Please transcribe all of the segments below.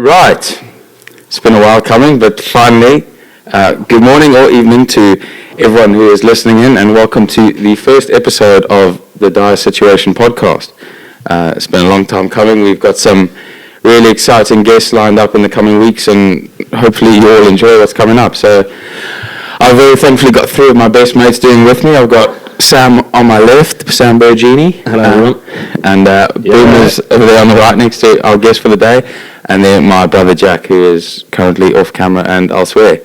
Right, it's been a while coming, but finally, good morning or evening to everyone who is listening in, and welcome to the first episode of the Dyer Situation Podcast. It's been a long time coming. We've got some really exciting guests lined up in the coming weeks, and hopefully you all enjoy what's coming up. So I've very thankfully got three of my best mates doing with me. I've got Sam on my left, Sam Bergini. Hello, everyone. And Boom is over there on the right next to our guest for the day. And then my brother Jack, who is currently off camera and elsewhere.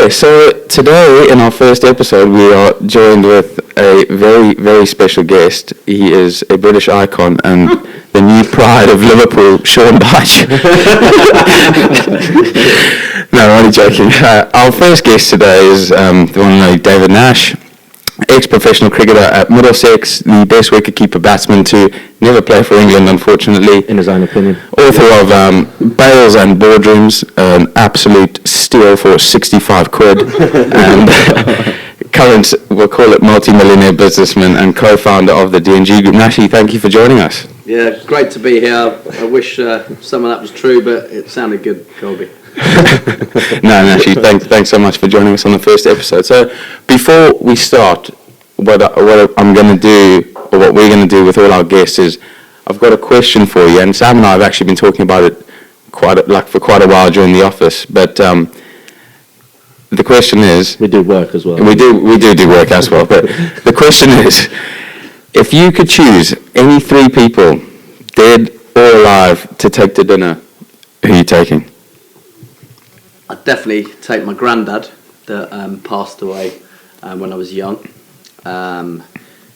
So today in our first episode, we are joined with a very, very special guest. He is a British icon and the new pride of Liverpool, Sean Dyche. No, I'm only joking. Our first guest today is the one and only David Nash, ex-professional cricketer at Middlesex, the best wicketkeeper batsman to never play for England, unfortunately. In his own opinion. Author of Bails Boardrooms, an absolute steal for 65 quid. And current, we'll call it multimillionaire businessman and co-founder of the D&G Group. Nashi, thank you for joining us. Yeah, great to be here. I wish some of that was true, but it sounded good, Colby. No, Nashi, thanks so much for joining us on the first episode. So before we start, what I'm going to do, or what we're going to do with all our guests is, I've got a question for you, and Sam and I have actually been talking about it for quite a while during the office. But the question is, we do work as well. We do work as well. But the question is, if you could choose any three people, dead or alive, to take to dinner, who are you taking? I'd definitely take my granddad that passed away when I was young,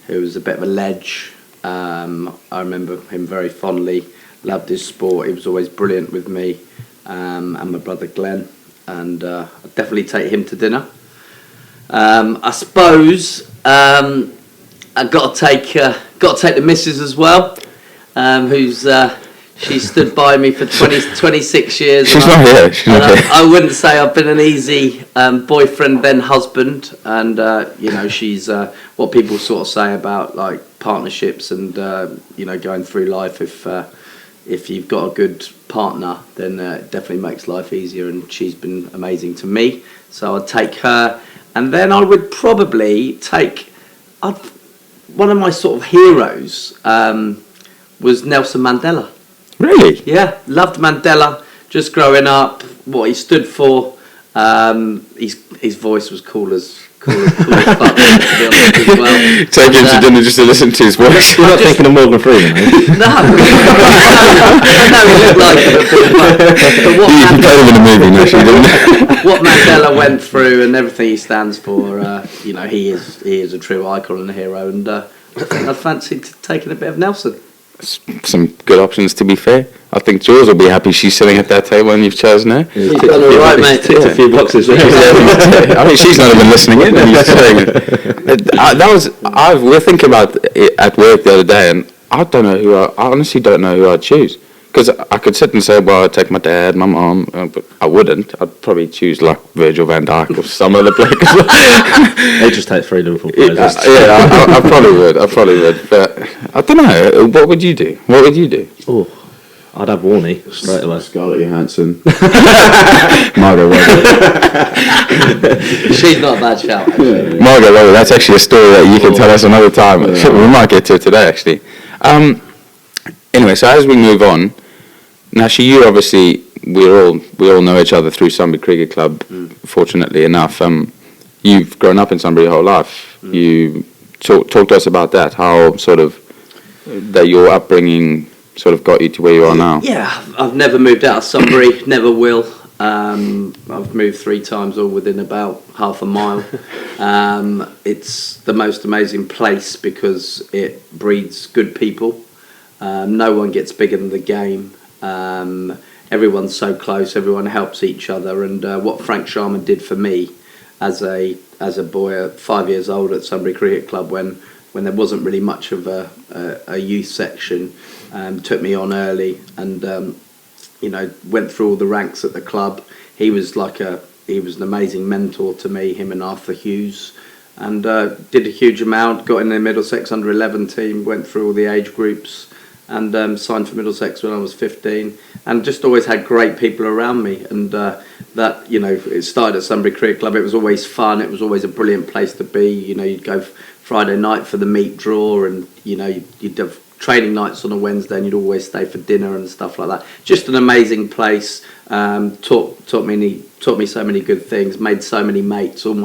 who was a bit of a ledge. I remember him very fondly, loved his sport, he was always brilliant with me, and my brother Glenn, and I'd definitely take him to dinner. I suppose I've got to take the missus as well, who's... She stood by me for 26 years. She's not here. I wouldn't say I've been an easy boyfriend then husband, and she's what people sort of say about like partnerships and going through life. If you've got a good partner, then it definitely makes life easier, and she's been amazing to me. So I'd take her, and then I would probably take one of my sort of heroes was Nelson Mandela. Really? Yeah, loved Mandela. Just growing up, what he stood for. His voice was cool as fuck, to be honest, as well. Take him to dinner just to listen to his voice. You're not thinking of Morgan Freeman, are you? No, he looked like it. But what you played him in a movie, actually, didn't you? What Mandela went through and everything he stands for, he is a true icon and a hero, and I think I'd fancy taking a bit of Nelson. Some good options, to be fair. I think Jules will be happy she's sitting at that table and you've chosen her. You've done all right, mate. Ticked a few boxes. I mean, she's not even listening in. And he's saying we're thinking about it at work the other day, and I honestly don't know who I'd choose. Because I could sit and say, well, I'd take my dad, my mum, but I wouldn't. I'd probably choose like Virgil van Dijk or some other bloke as well. They just take 3 Liverpool players. I probably would. But I don't know. What would you do? Oh, I'd have Warne straight away. Scarlett Johansson. Margot Robbie. She's not a bad shout, actually. Margot Robbie, that's actually a story that you can tell us another time. Yeah. We might get to it today, actually. Anyway, so as we move on, Nashi, you obviously, we all know each other through Sunbury Cricket Club, fortunately enough. You've grown up in Sunbury your whole life. You talk to us about that, how sort of that your upbringing sort of got you to where you are now. Yeah, I've never moved out of Sunbury, never will. I've moved 3 times, all within about half a mile. It's the most amazing place because it breeds good people. No one gets bigger than the game. Everyone's so close. Everyone helps each other. And what Frank Sharman did for me as a boy, 5 years old at Sunbury Cricket Club, when there wasn't really much of a youth section, took me on early, and went through all the ranks at the club. He was an amazing mentor to me. Him and Arthur Hughes. And did a huge amount. Got in the Middlesex under-11 team. Went through all the age groups. and signed for Middlesex when I was 15, and just always had great people around me. And that, you know, it started at Sunbury Cricket Club. It was always fun. It was always a brilliant place to be. You know, you'd go Friday night for the meat draw, and you know, you'd have training nights on a Wednesday, and you'd always stay for dinner and stuff like that. Just an amazing place. Taught me so many good things. Made so many mates. All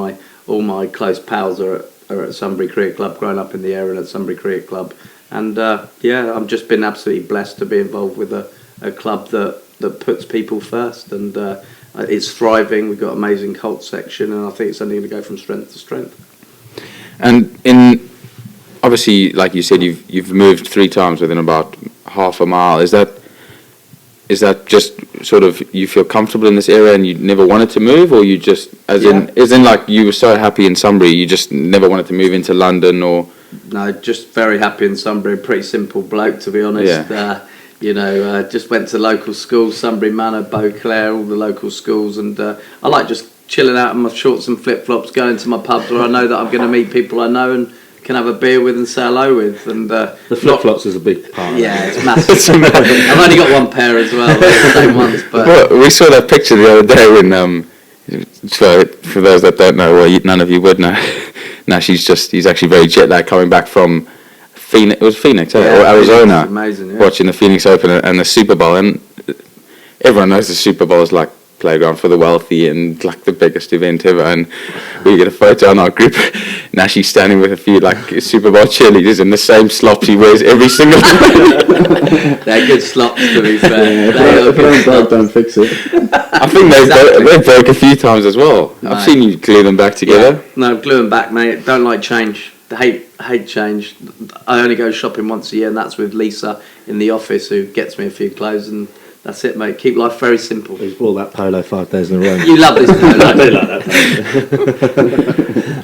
my close pals are at Sunbury Cricket Club. Growing up in the area and at Sunbury Cricket Club. And I've just been absolutely blessed to be involved with a club that puts people first, and it's thriving. We've got an amazing cult section, and I think it's only going to go from strength to strength. And obviously, like you said, you've moved 3 times within about half a mile. Is that just sort of you feel comfortable in this area and you never wanted to move, or you just as in like you were so happy in Sunbury, you just never wanted to move into London, or? No, just very happy in Sunbury. Pretty simple bloke, to be honest. Yeah. Just went to local schools, Sunbury Manor, Beauclair, all the local schools, and I like just chilling out in my shorts and flip-flops, going to my pubs where I know that I'm going to meet people I know and can have a beer with and say hello with. And the flip-flops is a big part. Yeah, it's massive. I've only got one pair as well, the same ones. But well, we saw that picture the other day when for those that don't know, well, none of you would know. Nash, he's actually very jet lagged coming back from Phoenix. It was Phoenix, or Arizona. Amazing, yeah. Watching the Phoenix Open and the Super Bowl, and everyone knows the Super Bowl is like playground for the wealthy and like the biggest event ever. And we get a photo on our group. Nashy's standing with a few like Super Bowl cheerleaders in the same slops he wears every single day. They're good slops, to be fair. Don't fix it. I think they broke a few times as well. No. I've seen you glue them back together. Yeah. No, glue them back, mate. Don't like change. Hate change. I only go shopping once a year, and that's with Lisa in the office, who gets me a few clothes, and that's it, mate. Keep life very simple. He's wore that polo 5 days in a row. You love this polo. I do like that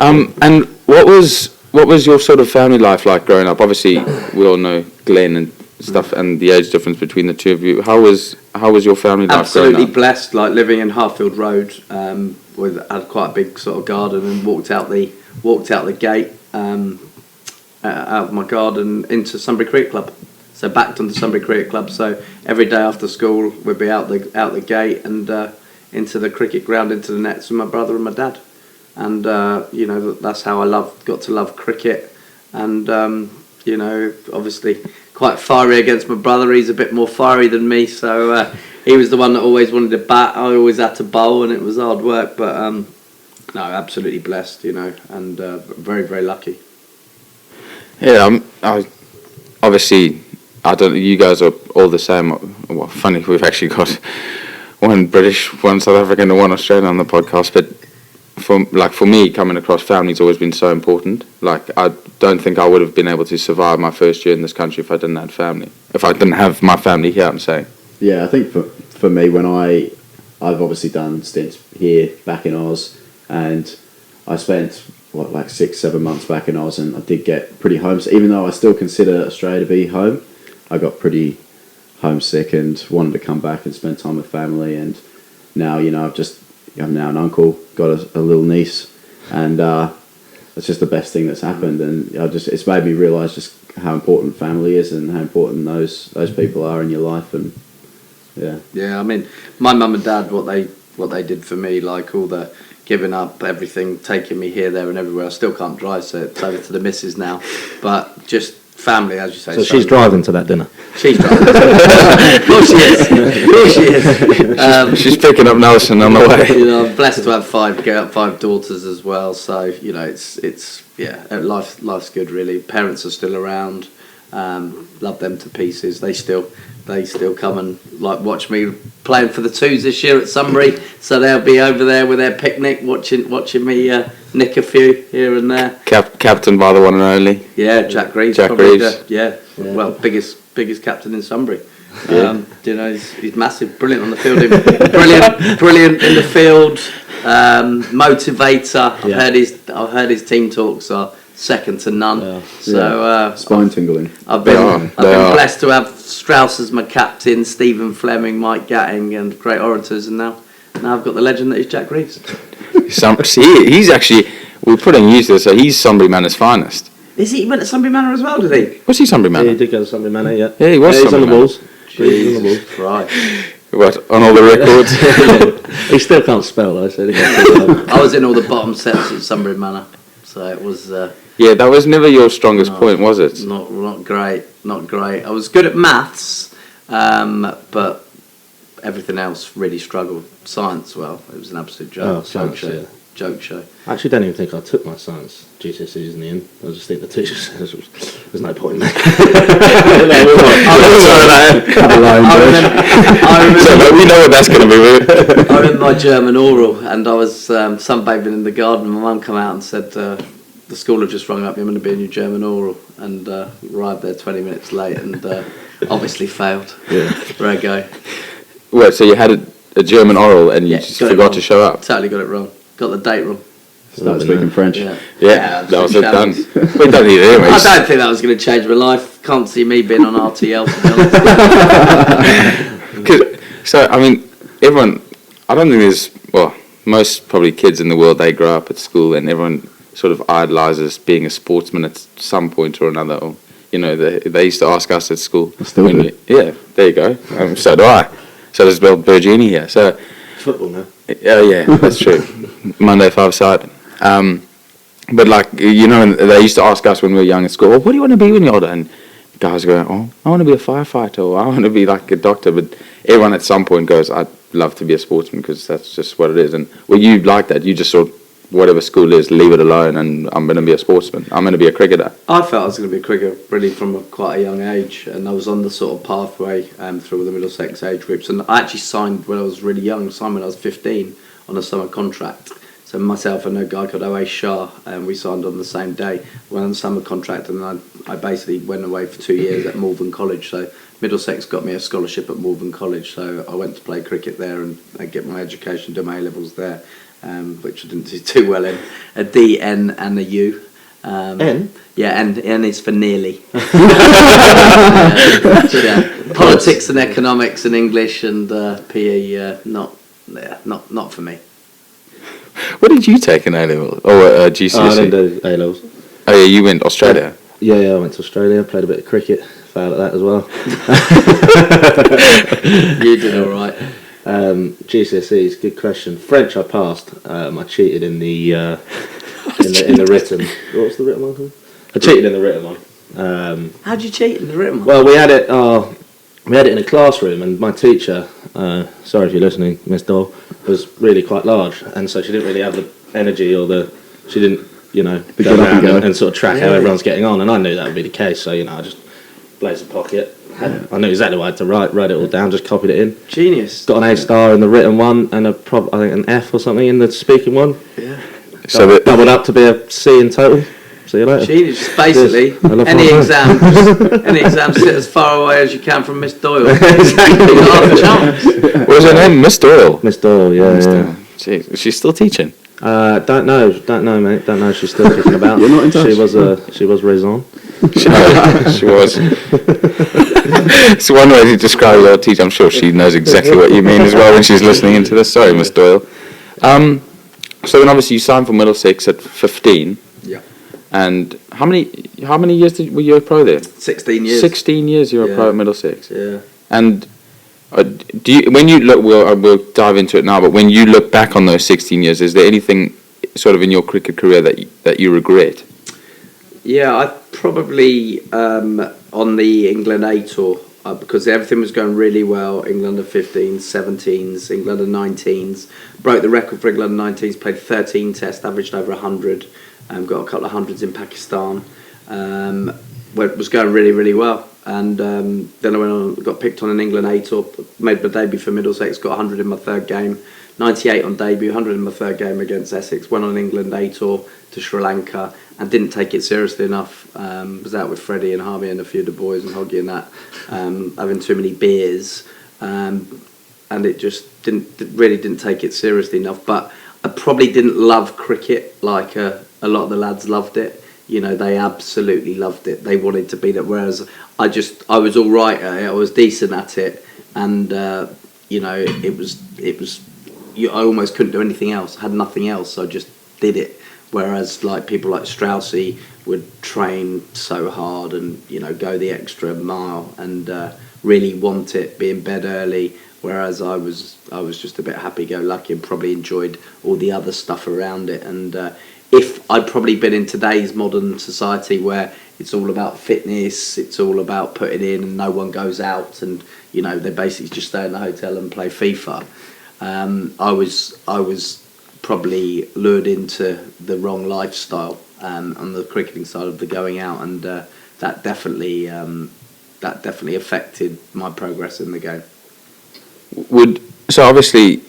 polo. And what was your sort of family life like growing up? Obviously, we all know Glenn and stuff, and the age difference between the two of you. How was your family life Absolutely growing up? blessed. Like living in Harfield Road, had quite a big sort of garden, and walked out the gate out of my garden into Sunbury Cricket Club. So backed onto Sunbury Cricket Club. So every day after school, we'd be out the gate and into the cricket ground, into the nets with my brother and my dad. And that's how I got to love cricket. And obviously quite fiery against my brother. He's a bit more fiery than me. So he was the one that always wanted to bat. I always had to bowl, and it was hard work. But no, absolutely blessed, and very, very lucky. Yeah, obviously. I don't. You guys are all the same. Well, funny, we've actually got one British, one South African, and one Australian on the podcast. But for me, coming across family's always been so important. Like, I don't think I would have been able to survive my first year in this country if I didn't have family. If I didn't have my family here, I'm saying. Yeah, I think for me, when I've obviously done stints here back in Oz, and I spent 6-7 months back in Oz, and I did get pretty homesick. Even though I still consider Australia to be home, I got pretty homesick and wanted to come back and spend time with family. And now, I'm now an uncle, got a little niece, and it's just the best thing that's happened. And it's made me realise just how important family is and how important those people are in your life. And I mean, my mum and dad, what they did for me, like all the giving up everything, taking me here, there, and everywhere. I still can't drive, so it's over to the missus now. But just family, as you say. So she's driving to that dinner. She's driving. Of course she is. She's picking up Nelson on the way. I'm blessed to have 5 daughters as well. So it's life's good really. Parents are still around. Love them to pieces. They still come and watch me playing for the twos this year at Sunbury. So they'll be over there with their picnic, watching me nick a few here and there. Captain by the one and only. Yeah, Jack Reeves. Yeah. Well, biggest captain in Sunbury. Yeah. He's massive, brilliant on the field. Brilliant in the field. Motivator. I've heard his team talks are second to none. Yeah. So spine tingling. I've been blessed to have Strauss as my captain, Stephen Fleming, Mike Gatting, and great orators, and now I've got the legend that is Jack Reeves. He's actually, we put him used to this, so he's Sunbury Manor's finest. He went to Sunbury Manor as well, did he? Was he Sunbury Yeah, Manor? he did go to Sunbury Manor, yeah. Yeah, he was He's on Sunbury the Manor. balls. He's on the balls. Right. What, on all the records? He still can't spell, though, so I was in all the bottom sets at Sunbury Manor, so it was Yeah, that was never your strongest No. point, was it? not great. Not great. I was good at maths, but everything else really struggled. Science, well, it was an absolute joke. Oh, science, show. yeah. Joke show. I actually don't even think I took my science GCSEs in the end. I just think the teacher said there's no point in that. We know what that's going to be. I remember my German oral, and I was sunbathing in the garden. My mum came out and said, the school have just rung up, you're going to be in your German oral, and arrived there 20 minutes late, and obviously failed. Yeah. There I go. Well, so you had a German oral and you just got it forgot wrong. to show up. Totally got it wrong. Got the date wrong. Start speaking French. Yeah, Yeah, that was it done. shambles. We don't need it I anyways. don't think that was going to change my life. Can't see me being on RTL, to be honest. 'Cause- so, I mean, everyone, I don't think there's, well, most probably kids in the world, they grow up at school and everyone sort of idolises being a sportsman at some point or another. Or, you know, they used to ask us at school. I still do. Yeah, there you go. So do I. So does Bill Bergini here. So, Football now. oh yeah, that's true. Monday 5-side. But like, you know, they used to ask us when we were young at school, well, what do you want to be when you're older? And guys go, oh, I want to be a firefighter, or I want to be like a doctor. But everyone at some point goes, I'd love to be a sportsman because that's just what it is. And well, you like that. You just sort of, whatever school is, leave it alone, and I'm going to be a sportsman. I'm going to be a cricketer. I felt I was going to be a cricketer really from quite a young age, and I was on the sort of pathway through the Middlesex age groups. And I actually signed when I was really young, signed when I was 15 on a summer contract. So myself and a guy called O.A. Shah, and we signed on the same day. Went on the summer contract, and I basically went away for 2 years at Malvern College. So Middlesex got me a scholarship at Malvern College, so I went to play cricket there and get my education, do my A-levels there, which I didn't do too well in. A D, N and a U. N? Yeah, N is for nearly. Yeah. Politics and economics and English and PE, not for me. What did you take in A-level or GCSE? I didn't do A-levels. Oh yeah, you went Australia. Yeah, I went to Australia, played a bit of cricket, failed at that as well. You did all right. GCSEs, good question. French I passed. I cheated in the in the written. What's the written one called? I cheated in the written one. How'd you cheat in the written one? Well, we had it in a classroom, and my teacher, sorry if you're listening, Miss Doll, was really quite large, and so she didn't really have the energy she didn't, go around and sort of track how everyone's getting on, and I knew that would be the case, so, I just blazed a pocket. I knew exactly what I had to write it all down, just copied it in. Genius. Got an A star in the written one, and I think an F or something in the speaking one. Yeah. So Doubled up to be a C in total. See you later. Genius. Basically, I love any my exam, sit as far away as you can from Miss Doyle. Exactly. You got half a chance. what was her name? Miss Doyle. Miss Doyle, yeah. Miss yeah. Doyle. Jeez, is she still teaching? Don't know, mate. Don't know. She's still kicking about. You're not in touch? She was raison. She was. It's one way to describe your teacher. I'm sure she knows exactly what you mean as well when she's listening into this. Sorry, Miss Doyle. So then obviously you signed for Middlesex at 15. Yeah. And how many years were you a pro there? 16 years. 16 years you were a pro at Middlesex. Yeah. And when you look, we'll dive into it now, but when you look back on those 16 years, is there anything sort of in your cricket career that you regret? Yeah, I probably on the England A tour because everything was going really well. England under 15s, 17s, England under 19s. Broke the record for England under 19s. Played 13 tests, averaged over 100. Got a couple of hundreds in Pakistan. Where it was going really, really well. And then I went on, got picked on an England A tour. Made my debut for Middlesex. Got 100 in my third game. 98 on debut, 100 in my third game against Essex. Went on an England A tour to Sri Lanka and didn't take it seriously enough. Was out with Freddie and Harvey and a few of the boys and Hoggy and that, having too many beers, and it just didn't take it seriously enough. But I probably didn't love cricket like a lot of the lads loved it. They absolutely loved it. They wanted to be there. Whereas I was all right at it. I was decent at it, and it was. I almost couldn't do anything else. I had nothing else, so I just did it. Whereas like people like Straussy would train so hard and go the extra mile and really want it, be in bed early. Whereas I was just a bit happy-go-lucky and probably enjoyed all the other stuff around it. And if I'd probably been in today's modern society where it's all about fitness, it's all about putting in, and no one goes out, and they basically just stay in the hotel and play FIFA. I was probably lured into the wrong lifestyle on the cricketing side of the going out, and that definitely affected my progress in the game. So obviously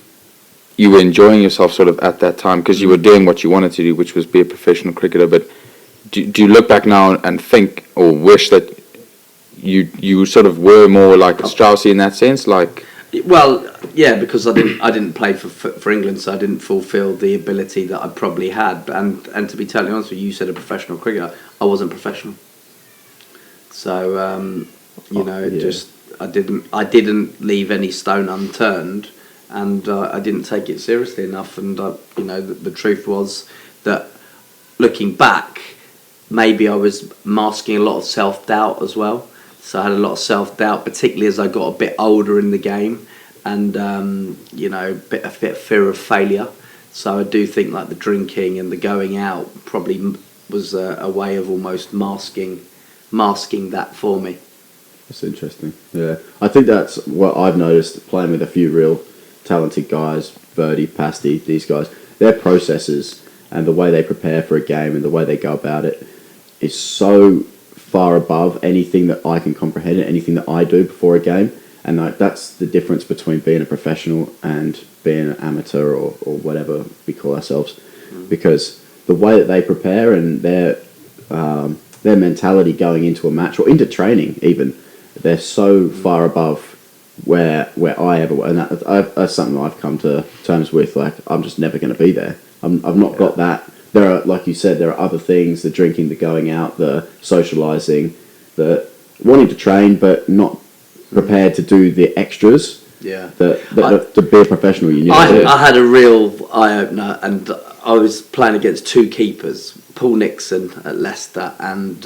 you were enjoying yourself sort of at that time because you were doing what you wanted to do, which was be a professional cricketer. But do you look back now and think or wish that you sort of were more like Straussy in that sense? Like, well, yeah, because I didn't play for England, so I didn't fulfil the ability that I probably had. And to be totally honest with you, you said a professional cricketer. I wasn't professional, so just. I didn't leave any stone unturned, and I didn't take it seriously enough. And the truth was that looking back, maybe I was masking a lot of self-doubt as well. So I had a lot of self-doubt, particularly as I got a bit older in the game, and a bit of fear of failure. So I do think like the drinking and the going out probably was a way of almost masking that for me. That's interesting. Yeah, I think that's what I've noticed playing with a few real talented guys, Verdi, Pasty, these guys. Their processes and the way they prepare for a game and the way they go about it is so far above anything that I can comprehend, anything that I do before a game. And that's the difference between being a professional and being an amateur or whatever we call ourselves. Because the way that they prepare and their mentality going into a match or into training even, they're so far above where I ever were, and that's something I've come to terms with. Like, I'm just never going to be there. I've not got that. There are, like you said, there are other things: the drinking, the going out, the socialising, the wanting to train but not prepared to do the extras. Yeah. To be a professional, you need. I had a real eye opener, and I was playing against two keepers: Paul Nixon at Leicester and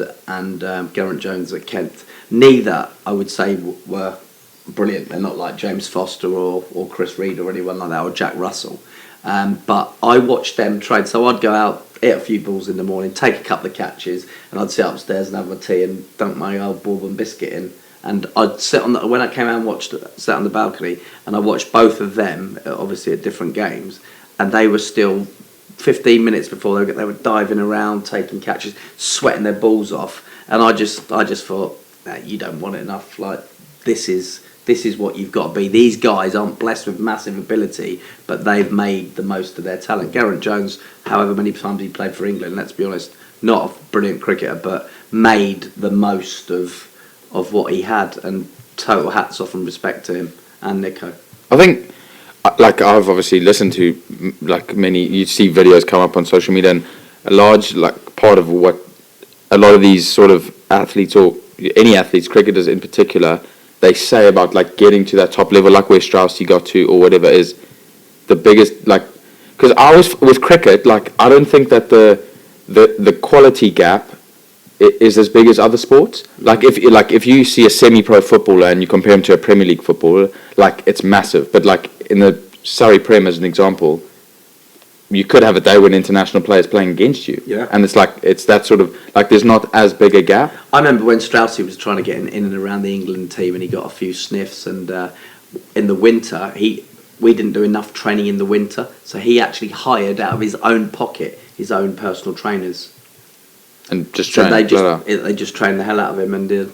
Geraint Jones at Kent. Neither, I would say, were brilliant. They're not like James Foster or Chris Reed or anyone like that, or Jack Russell. But I watched them train. So I'd go out, hit a few balls in the morning, take a couple of catches, and I'd sit upstairs and have my tea and dunk my old bourbon biscuit in. And I'd sit when I came out and sat on the balcony, and I watched both of them, obviously at different games, and they were still 15 minutes before they were diving around, taking catches, sweating their balls off. And I just thought, nah, you don't want it enough. Like, this is what you've got to be. These guys aren't blessed with massive ability, but they've made the most of their talent. Geraint Jones, however many times he played for England, let's be honest, not a brilliant cricketer, but made the most of what he had, and total hats off and respect to him and Nico. I think, like, I've obviously listened to like many. You see videos come up on social media, and a large part of what a lot of these sort of athletes or any athletes, cricketers in particular, they say about like getting to that top level, like where Straussy got to or whatever, is the biggest. Like, because I was with cricket, like, I don't think that the quality gap is as big as other sports. Like, if you see a semi-pro footballer and you compare him to a Premier League footballer, like, it's massive. But like in the Surrey Prem, as an example, you could have a day when international players playing against you. Yeah. And it's that sort of, like, there's not as big a gap. I remember when Straussy was trying to get in and around the England team, and he got a few sniffs, and in the winter, we didn't do enough training in the winter, so he actually hired out of his own pocket his own personal trainers. And just so train. they just trained the hell out of him, and he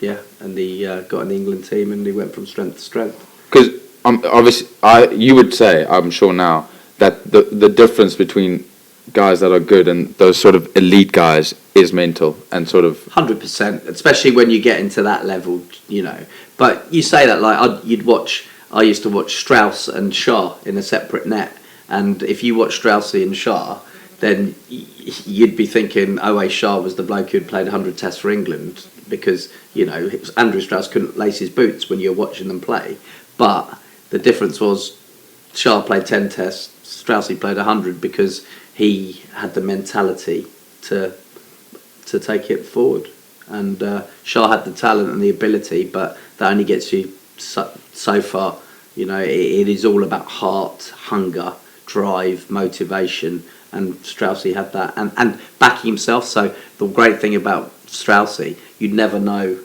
got in the England team, and he went from strength to strength. Because obviously, you would say, I'm sure now, that the difference between guys that are good and those sort of elite guys is mental and sort of 100%, especially when you get into that level, you know. But you say that like I used to watch Strauss and Shah in a separate net, and if you watch Straussy and Shah, then you'd be thinking, oh, Shah was the bloke who'd played 100 tests for England, because, you know, Andrew Strauss couldn't lace his boots when you're watching them play. But the difference was Shah played 10 tests, Straussy played 100, because he had the mentality to to take it forward. And Shah had the talent and the ability, but that only gets you so far. You know, it is all about heart, hunger, drive, motivation, and Straussy had that, and backing himself. So the great thing about Straussy, you'd never know.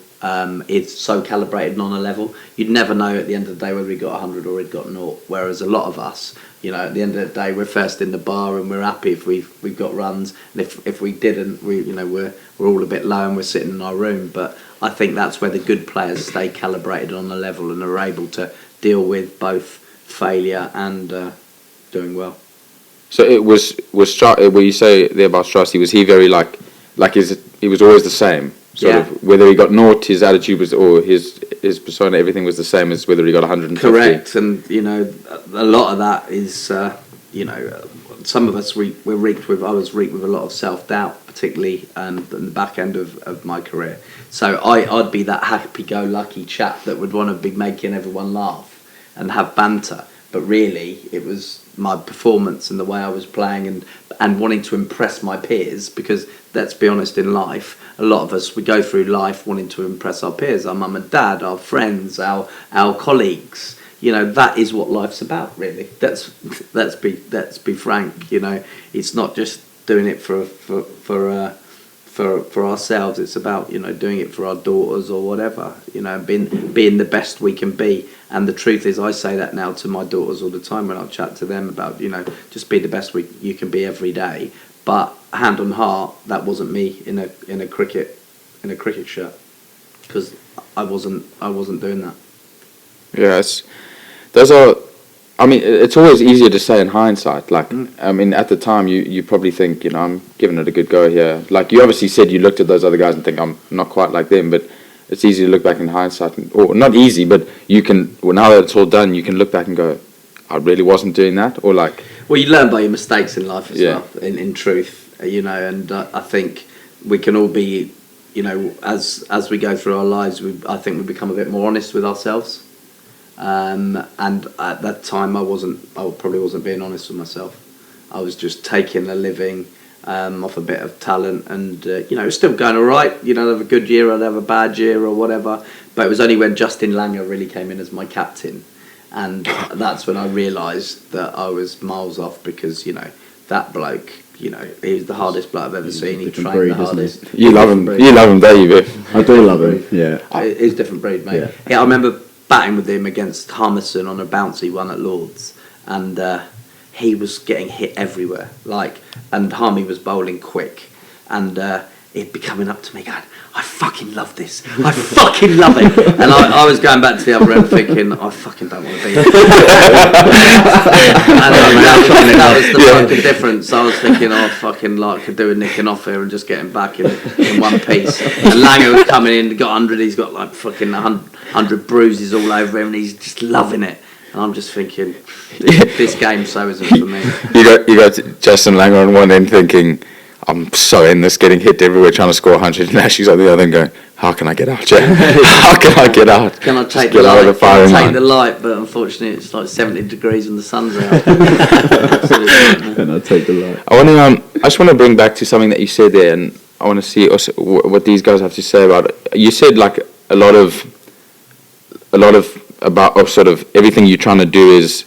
It's so calibrated on a level. You'd never know at the end of the day whether he got 100 or he'd got 0. Whereas a lot of us, you know, at the end of the day, we're first in the bar and we're happy if we've got runs. And if we didn't, we're all a bit low and we're sitting in our room. But I think that's where the good players stay calibrated on a level and are able to deal with both failure and doing well. So it was when you say there about Straussy, was he very he was always the same? Sort of, whether he got 0, his attitude was, or his persona, everything was the same as whether he got 150. Correct, and you know, a lot of that is, you know, some of us we're reeked with. I was reeked with a lot of self-doubt, particularly in the back end of my career. So I'd be that happy-go-lucky chap that would want to be making everyone laugh and have banter, but really it was my performance and the way I was playing and wanting to impress my peers, because let's be honest, in life, a lot of us, we go through life wanting to impress our peers, our mum and dad, our friends, our colleagues. You know, that is what life's about, really. Let's be frank. You know, it's not just doing it for ourselves. It's about, you know, doing it for our daughters or whatever. You know, being the best we can be. And the truth is, I say that now to my daughters all the time when I chat to them about, you know, just be the best you can be every day. But hand on heart, that wasn't me in a cricket shirt, because I wasn't doing that. Yes, I mean, it's always easier to say in hindsight. Like, I mean, at the time, you probably think, you know, I'm giving it a good go here. Like, you obviously said you looked at those other guys and think, I'm not quite like them, but it's easy to look back in hindsight, or not easy, but you can, well, now that it's all done, you can look back and go, I really wasn't doing that, or like... Well, you learn by your mistakes in life as well, in truth, you know, and I think we can all be, you know, as we go through our lives, I think we become a bit more honest with ourselves. And at that time, I probably wasn't being honest with myself. I was just taking a living off a bit of talent, and you know, it was still going all right. You know, I'd have a good year, I'd have a bad year or whatever. But it was only when Justin Langer really came in as my captain, and that's when I realised that I was miles off, because, you know, that bloke, you know, he was the hardest bloke I've ever seen. He trained the hardest. You love him, don't you, Biff? I do love him. Yeah, he's a different breed, mate. Yeah, I remember batting with him against Harmison on a bouncy one at Lord's, and he was getting hit everywhere. And Harmy was bowling quick, and he'd be coming up to me going, I fucking love this. I fucking love it. And I was going back to the other end thinking, I fucking don't want to be here. And that was the fucking difference. I was thinking, I fucking could do a nicking off here and just getting back in one piece. And Langer was coming in, got 100, he's got like fucking 100 bruises all over him, and he's just loving it. And I'm just thinking, this game so isn't for me. You got Justin Langer on one end thinking, I'm so in this, getting hit everywhere, trying to score 100, and Nashy's on the other end going, how can I get out, Jay? How can I get out? Can I take the light? Can I take the light? But unfortunately, it's like 70 degrees when the sun's out. Can I take the light? I just want to bring back to something that you said there, and I want to see also what these guys have to say about it. You said like a lot of sort of everything you're trying to do is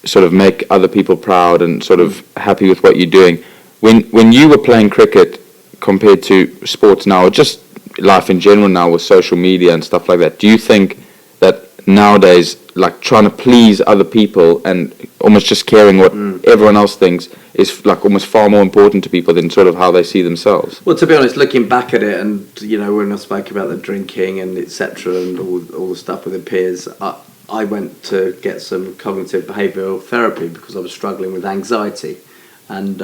sort of make other people proud and sort of happy with what you're doing. When you were playing cricket compared to sports now, or just life in general now with social media and stuff like that, do you think that nowadays, like trying to please other people and almost just caring what everyone else thinks is like almost far more important to people than sort of how they see themselves? Well, to be honest, looking back at it, and you know, when I spoke about the drinking and etc. and all the stuff with the peers, I went to get some cognitive behavioural therapy because I was struggling with anxiety, and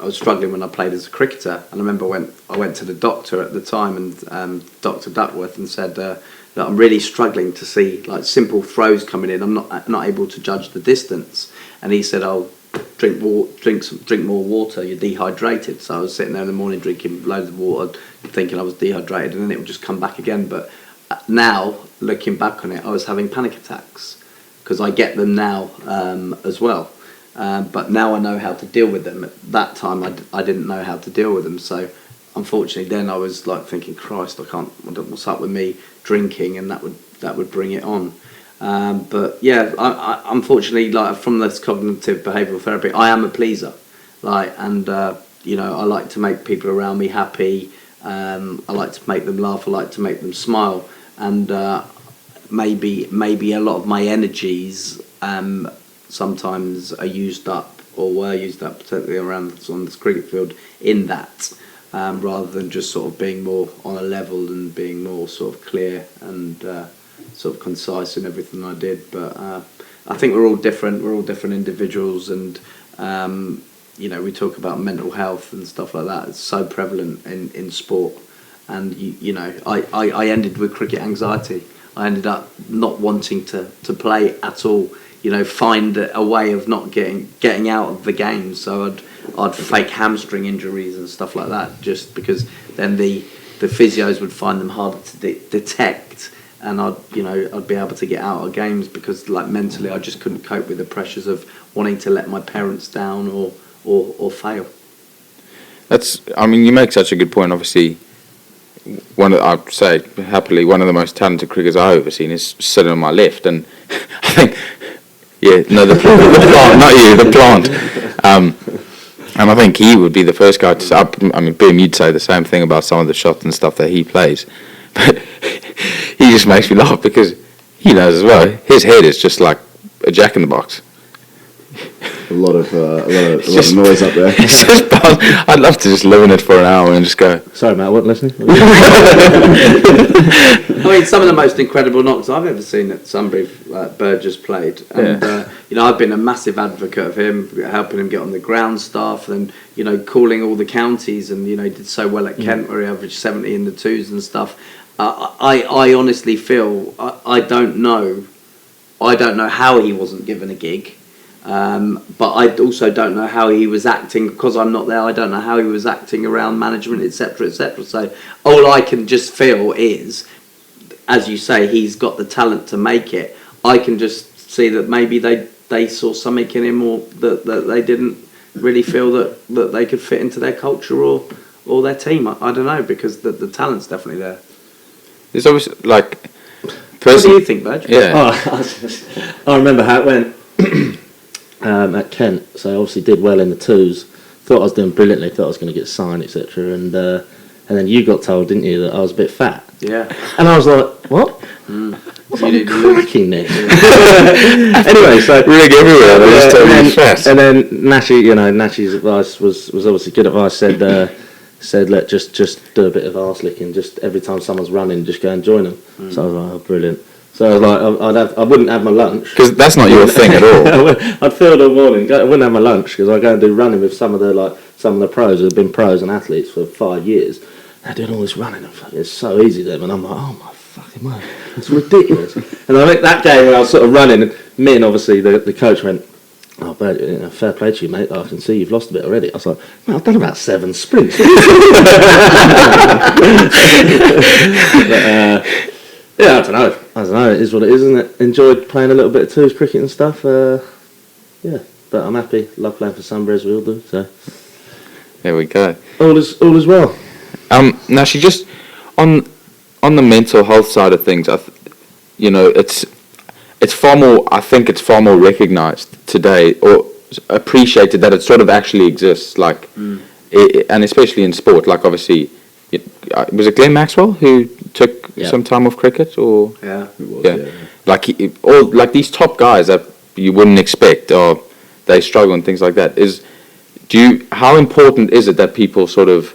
I was struggling when I played as a cricketer. And I remember I went to the doctor at the time, and Dr. Duckworth, and said that I'm really struggling to see like simple throws coming in. I'm not able to judge the distance. And he said, "Oh, drink more water. You're dehydrated." So I was sitting there in the morning drinking loads of water, thinking I was dehydrated, and then it would just come back again. But now, looking back on it, I was having panic attacks because I get them now as well. But now I know how to deal with them. At that time, I didn't know how to deal with them. So unfortunately, then I was like thinking, Christ, what's up with me drinking, and that would bring it on. But yeah, I unfortunately, like from this cognitive behavioural therapy, I am a pleaser, like, and you know, I like to make people around me happy. I like to make them laugh. I like to make them smile, and maybe a lot of my energies sometimes are used up or were used up, particularly around on this cricket field, in that. Rather than just sort of being more on a level and being more sort of clear and sort of concise in everything I did. But I think we're all different. We're all different individuals, and you know, we talk about mental health and stuff like that. It's so prevalent in sport. And you know, I ended with cricket anxiety. I ended up not wanting to play at all. You know, find a way of not getting out of the game. So I'd fake hamstring injuries and stuff like that, just because then the physios would find them harder to detect, and I'd be able to get out of games because, like, mentally I just couldn't cope with the pressures of wanting to let my parents down or fail. I mean, you make such a good point. Obviously, I'd say happily one of the most talented cricketers I've ever seen is sitting on my left, and I think, yeah, no, the plant, not you, the plant. And I think he would be the first guy to say, I mean, Boom, you'd say the same thing about some of the shots and stuff that he plays. But he just makes me laugh because he knows as well, his head is just like a jack in the box. A lot of noise up there. It's just I'd love to just live in it for an hour and just go. Sorry, Matt, I wasn't listening. I mean, some of the most incredible knocks I've ever seen at Sunbury, Burgess played, and you know, I've been a massive advocate of him, helping him get on the ground staff, and you know, calling all the counties, and you know, he did so well at Kent where he averaged 70 in the twos and stuff. I honestly feel I don't know how he wasn't given a gig. But I also don't know how he was acting, because I'm not there. I don't know how he was acting around management, etc., etc. So all I can just feel is, as you say, he's got the talent to make it. I can just see that maybe they saw something in him, or that they didn't really feel that they could fit into their culture or their team. I don't know, because the talent's definitely there. There's obviously, like, what do you think, Badge? Yeah. I remember how it went. At Kent, so I obviously did well in the twos. Thought I was doing brilliantly. Thought I was going to get signed, etc. And then you got told, didn't you, that I was a bit fat? Yeah. And I was like, what? What's I'm cracking this? Anyway, so rig everywhere. They just told me fat. And then Nashy's advice was obviously good advice. Said let just do a bit of arse licking. Just every time someone's running, just go and join them. So I was like, oh, brilliant. So I was like, I wouldn't have my lunch. Because that's not your thing at all. I'd field all morning. I wouldn't have my lunch because I go and do running with some of the pros who have been pros and athletes for 5 years. They're doing all this running. It's so easy then. And I'm like, oh my fucking word. It's ridiculous. And I think that game when I was sort of running, and me and obviously the coach went, oh, bad, fair play to you, mate. I can see you've lost a bit already. I was like, man, I've done about 7 sprints. Yeah, I don't know. It is what it is, isn't it? Enjoyed playing a little bit of twos cricket and stuff. Yeah, but I'm happy. Love playing for Sunbury, as we all do. So there we go. All is well. Now, she just on the mental health side of things. It's far more. I think it's far more recognised today, or appreciated that it sort of actually exists. Like, and especially in sport. Like, obviously, was it Glenn Maxwell who took some time off cricket, or it was, yeah. Like these top guys that you wouldn't expect, or they struggle and things like that. How important is it that people sort of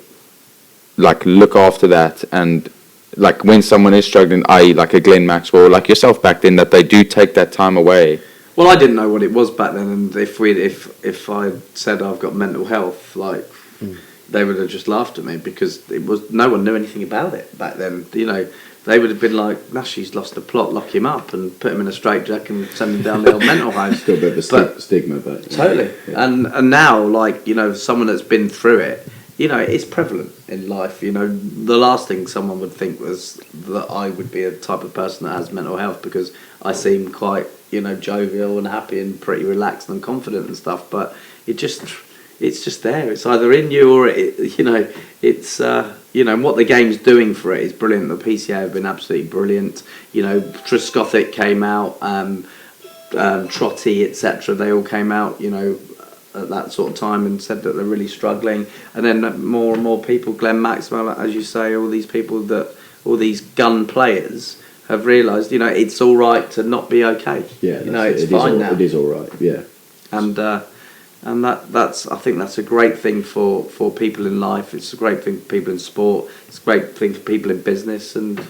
like look after that, and like when someone is struggling, i.e. like a Glenn Maxwell, like yourself back then, that they do take that time away? Well, I didn't know what it was back then, and if I said I've got mental health, like. They would have just laughed at me, because no one knew anything about it back then. You know, they would have been like, Nashy's lost the plot, lock him up and put him in a straitjacket and send him down the old mental home. Still a bit of a stigma, but totally. Yeah. And now, like, you know, someone that's been through it, you know, it's prevalent in life. You know, the last thing someone would think was that I would be a type of person that has mental health, because I seem quite, you know, jovial and happy and pretty relaxed and confident and stuff. But it just it's just there. It's either in you or it's and what the game's doing for it is brilliant. The PCA have been absolutely brilliant. Trescothick came out, Trotty, etc. They all came out, at that sort of time and said that they're really struggling. And then more and more people, Glenn Maxwell, as you say, all these gun players have realised, it's all right to not be okay. Yeah, it's fine now. It is all right. Yeah, and that's I think that's a great thing for people in life. It's a great thing for people in sport. It's a great thing for people in business, and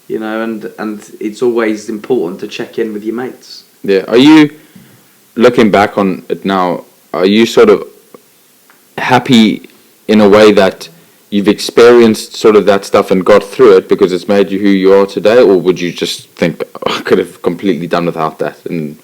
and it's always important to check in with your mates. Yeah. Are you looking back on it now? Are you sort of happy in a way that you've experienced sort of that stuff and got through it because it's made you who you are today, or would you just think, I could have completely done without that? And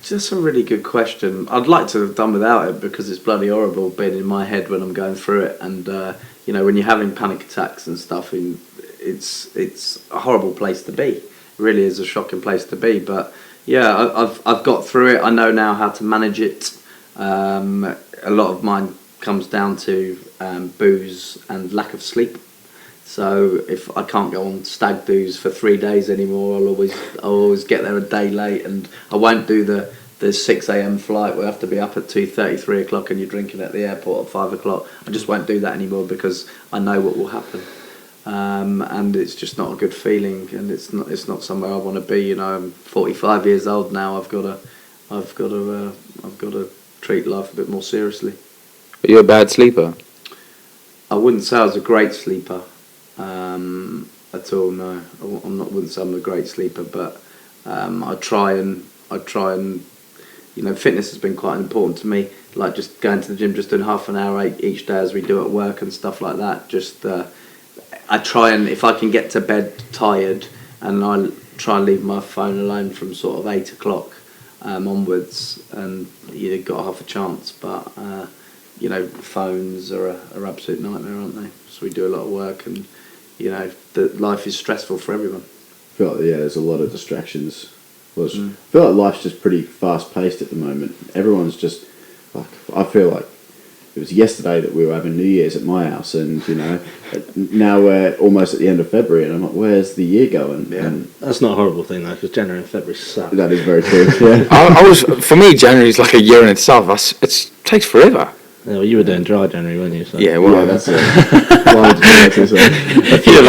just a really good question. I'd like to have done without it because it's bloody horrible being in my head when I'm going through it, and when you're having panic attacks and stuff, it's a horrible place to be. It really is a shocking place to be. But yeah, I've got through it. I know now how to manage it. A lot of mine comes down to booze and lack of sleep. So if I can't go on stag do's for 3 days anymore, I'll always get there a day late, and I won't do the 6 a.m. flight where I have to be up at 2:30, 3 o'clock, and you're drinking at the airport at 5 o'clock. I just won't do that anymore because I know what will happen, and it's just not a good feeling, and it's not somewhere I want to be. I'm 45 years old now. I've got to treat life a bit more seriously. are you a bad sleeper? I wouldn't say I was a great sleeper at all. No, wouldn't say I'm a great sleeper, but I try and fitness has been quite important to me. Like just going to the gym, just doing half an hour each day as we do at work and stuff like that. Just I try, and if I can get to bed tired, and I try and leave my phone alone from sort of 8 o'clock onwards, and you've got half a chance. But phones are an absolute nightmare, aren't they? So we do a lot of work, and that life is stressful for everyone. I feel like there's a lot of distractions. I feel like life's just pretty fast paced at the moment. Everyone's just like, I feel like it was yesterday that we were having New Year's at my house, and now we're almost at the end of February, and I'm like, where's the year going? Yeah. And That's not a horrible thing though, because January and February suck. that is very true. Yeah. For me, January is like a year in itself. It takes forever. Yeah, well, you were doing dry January, weren't you? So. Yeah, well, Yeah, that's it. A few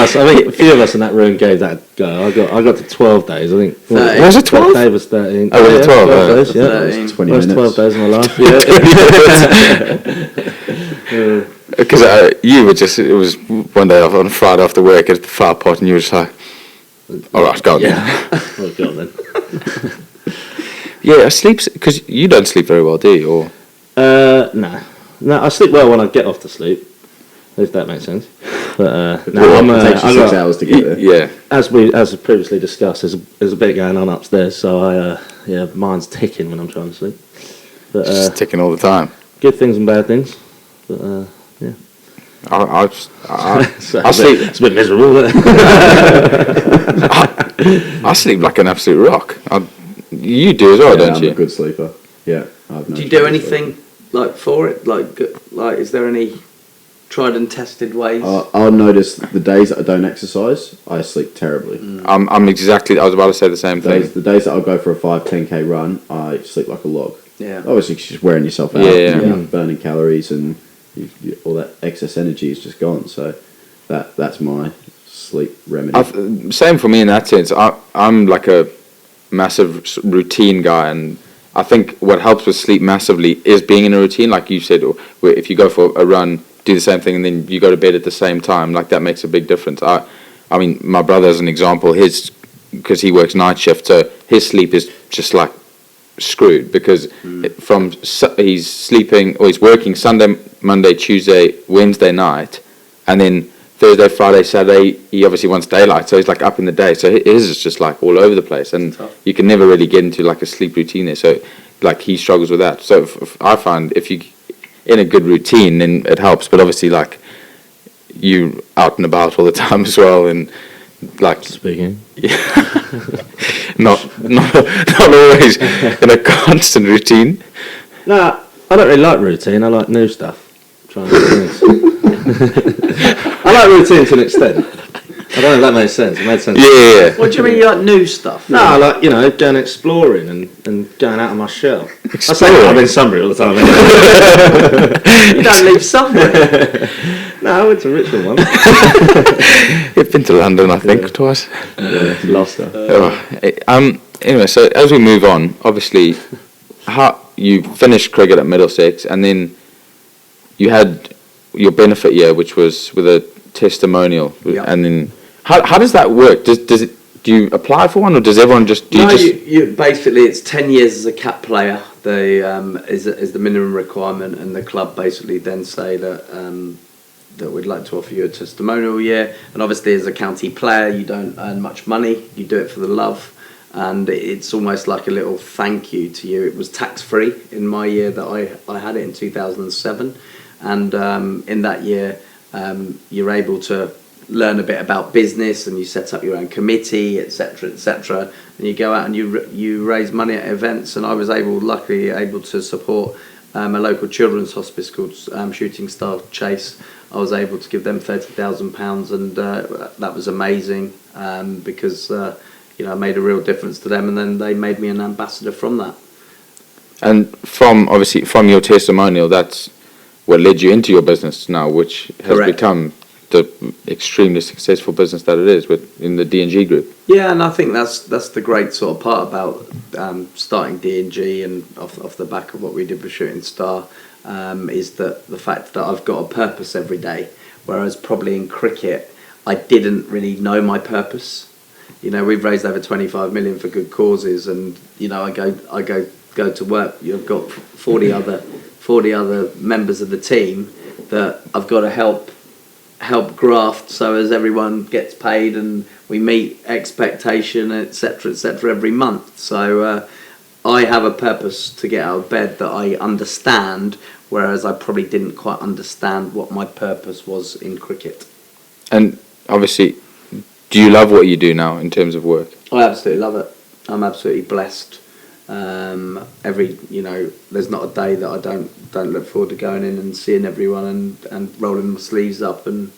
of us in that room gave that go. I got to 12 days, I think. 13. Was it 12? Dave was 13. Oh, was it 12? 12 days, yeah. 13. 20 First minutes. 12 days of my life. Because you were just, it was one day on Friday after work at the far pot, and you were just like, all right, go on. Yeah. Well, go on then. Yeah, I sleep, because you don't sleep very well, do you? Or No, I sleep well when I get off to sleep, if that makes sense. But It takes you 6 hours to get there. Yeah. as previously discussed, there's a bit going on upstairs, so mine's ticking when I'm trying to sleep. But Just ticking all the time. good things and bad things. But yeah. I So sleep. It's a bit miserable, isn't it? I sleep like an absolute rock. You do as well, Yeah, don't I'm you? a good sleeper. Yeah. I've no Do you do trouble anything like for it? Like is there any tried and tested ways? I'll notice the days that I don't exercise, I sleep terribly. I'm exactly. I was about to say the same thing. The days that I'll go for a 5-10k run, I sleep like a log. Yeah. Obviously, it's just wearing yourself out. Yeah. You're burning calories, and all that excess energy is just gone. So that's my sleep remedy. Same for me in that sense. I'm like a massive routine guy, and I think what helps with sleep massively is being in a routine, like you said, or where if you go for a run, do the same thing, and then you go to bed at the same time. Like that makes a big difference. I mean, my brother as an example, because he works night shift, so his sleep is just like screwed because he's sleeping or he's working Sunday, Monday, Tuesday, Wednesday night, and then Thursday, Friday, Saturday he obviously wants daylight, so he's like up in the day, so his is just like all over the place, and you can never really get into like a sleep routine there, so like he struggles with that. So I find if you in a good routine then it helps, but obviously like you out and about all the time as well, and like Speaking. not always in a constant routine. Nah, I don't really like routine. I like new stuff. Trying new things. I like routine to an extent. I don't know if that made sense. It made sense. Yeah. What do you mean you like new stuff? No, I like, going exploring and going out of my shell. Exploring? I say I'm in Sunbury all the time. You don't leave somewhere. No, I went to Richmond once. You've been to London, I think, twice. Lost her. Anyway, so as we move on, obviously, how you finished cricket at Middlesex, and then you had your benefit year, which was with a testimonial, Yeah. and then how does that work? Do you apply for one, or does everyone just? You basically it's 10 years as a cap player. Is the minimum requirement, and the club basically then say that we'd like to offer you a testimonial year. And obviously, as a county player, you don't earn much money. You do it for the love, and it's almost like a little thank you to you. It was tax free in my year that I had it in 2007, and in that year. You're able to learn a bit about business, and you set up your own committee, etc., etc. And you go out and you raise money at events. And I was luckily able to support a local children's hospice called Shooting Star Chase. I was able to give them £30,000, and that was amazing because I made a real difference to them, and then they made me an ambassador from that. And from your testimonial, that's what led you into your business now, which has Correct. become the extremely successful business that it is in the D&G group. Yeah, and I think that's the great sort of part about starting D&G, and off the back of what we did with Shooting Star, is that the fact that I've got a purpose every day, whereas probably in cricket I didn't really know my purpose. We've raised over 25 million for good causes, and I go to work. You've got 40 other members of the team that I've got to help graft so as everyone gets paid and we meet expectation, etc., every month. So I have a purpose to get out of bed that I understand, whereas I probably didn't quite understand what my purpose was in cricket. And obviously, do you love what you do now in terms of work? I absolutely love it. I'm absolutely blessed. There's not a day that I don't look forward to going in and seeing everyone and rolling my sleeves up and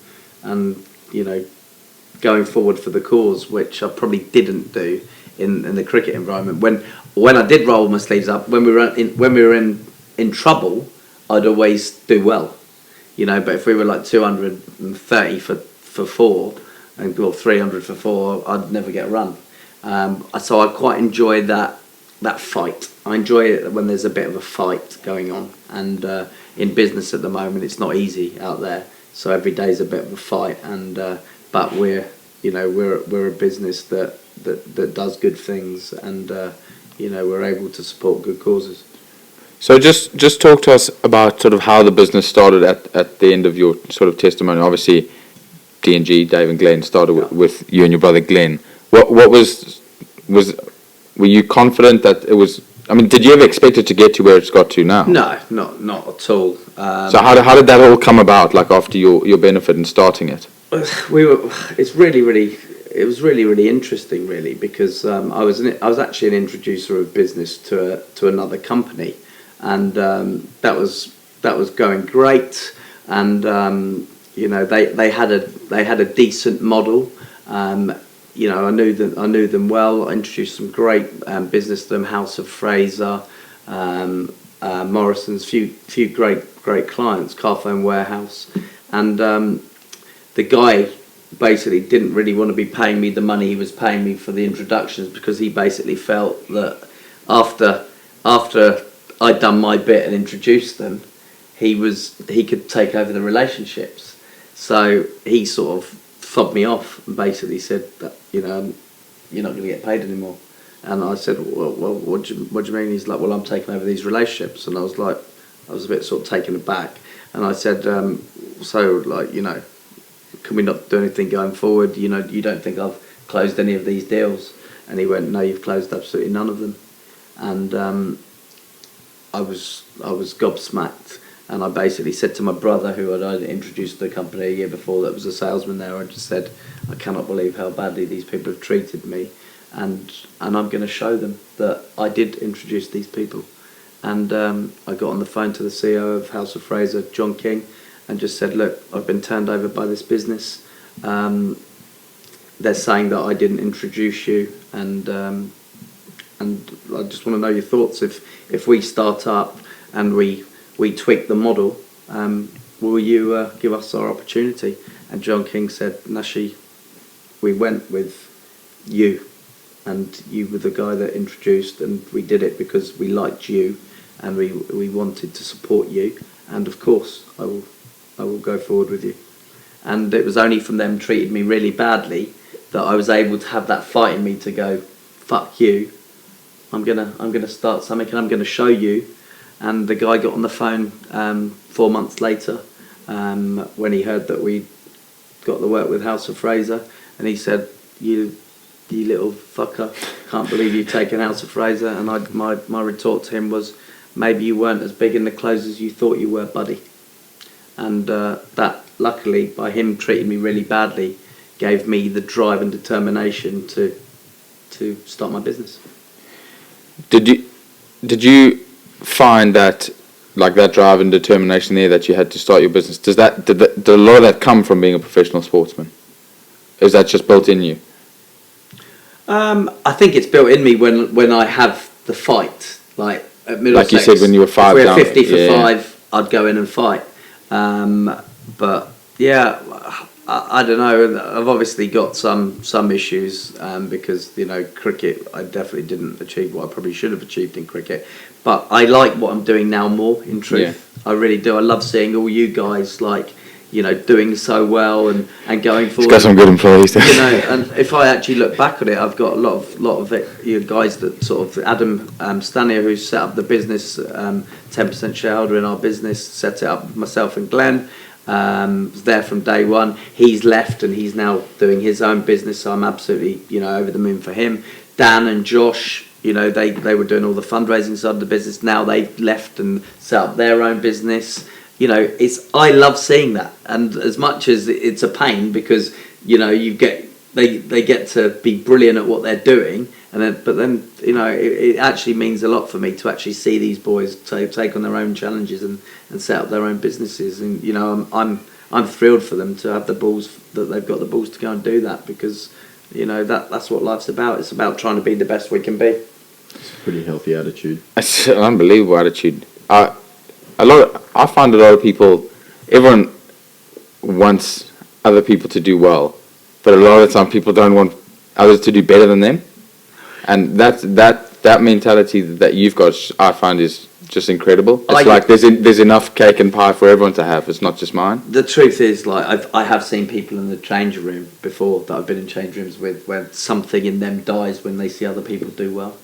going forward for the cause, which I probably didn't do in the cricket environment. When I did roll my sleeves up, when we were in trouble, I'd always do well, But if we were like 230 for 4 and 300 for 4, I'd never get a run. So I quite enjoy that fight. I enjoy it when there's a bit of a fight going on, and in business at the moment it's not easy out there, so every day's a bit of a fight, and but we're a business that does good things, and we're able to support good causes. So just talk to us about sort of how the business started at the end of your sort of testimony. Obviously D&G, Dave and Glenn, started with you and your brother Glenn. What were you confident that it was? I mean, did you ever expect it to get to where it's got to now? No, not at all. So how did that all come about? Like after your benefit and starting it? It was really interesting, really, because I was actually an introducer of business to another company, and that was going great, and they had a decent model. I knew them well. I introduced some great business to them, House of Fraser, Morrison's, few great clients, Carphone Warehouse, and the guy basically didn't really want to be paying me the money he was paying me for the introductions, because he basically felt that after I'd done my bit and introduced them, he could take over the relationships. So he sort of fobbed me off and basically said that you're not going to get paid anymore. And I said, well, what do you mean? He's like, well, I'm taking over these relationships. And I was a bit sort of taken aback. And I said, can we not do anything going forward? You don't think I've closed any of these deals? And he went, no, you've closed absolutely none of them. And I was gobsmacked. And I basically said to my brother, who I'd introduced the company a year before, that was a salesman there, I just said, I cannot believe how badly these people have treated me, and I'm going to show them that I did introduce these people. And I got on the phone to the CEO of House of Fraser, John King, and just said, look, I've been turned over by this business. They're saying that I didn't introduce you, and I just want to know your thoughts. If we start up and we tweak the model, will you give us our opportunity? And John King said, Nashy, we went with you, and you were the guy that introduced, and we did it because we liked you, and we wanted to support you, and of course I will go forward with you. And it was only from them treating me really badly that I was able to have that fight in me to go, fuck you, I'm gonna start something, and I'm gonna show you. And the guy got on the phone 4 months later when he heard that we got the work with House of Fraser, and he said, you little fucker, can't believe you've taken House of Fraser. And my retort to him was, maybe you weren't as big in the clothes as you thought you were, buddy. And that, luckily, by him treating me really badly, gave me the drive and determination to start my business. Did you find that, like, that drive and determination there, that you had to start your business? Did a lot of that come from being a professional sportsman? Or is that just built in you? I think it's built in me when I have the fight, like at Middlesex. Like you said, when you were 5 if we're down. 50 for 5, I'd go in and fight. But yeah, I don't know. I've obviously got some issues because, you know, cricket, I definitely didn't achieve what I probably should have achieved in cricket. But I like what I'm doing now more, in truth. Yeah. I really do. I love seeing all you guys, like, you know, doing so well and going forward. He's got some good employees there. You know, and if I actually look back on it, I've got a lot of you know, guys that sort of, Adam Stanier, who set up the business, 10% shareholder in our business, set it up, myself and Glenn, was there from day one. He's left and he's now doing his own business, so I'm absolutely, you know, over the moon for him. Dan and Josh, you know, they were doing all the fundraising side of the business. Now they've left and set up their own business. You know, I love seeing that, and as much as it's a pain because, you know, they get to be brilliant at what they're doing, but then you know it actually means a lot for me to actually see these boys take on their own challenges and set up their own businesses, and you know I'm thrilled for them to have the balls, that they've got the balls to go and do that, because you know that's what life's about. It's about trying to be the best we can be. It's a pretty healthy attitude. It's an unbelievable attitude. I find a lot of people, everyone wants other people to do well, but a lot of the time people don't want others to do better than them, and that mentality that you've got, I find, is just incredible. It's like there's enough cake and pie for everyone to have. It's not just mine. The truth is, like, I have seen people in the change room before that I've been in change rooms with, where something in them dies when they see other people do well,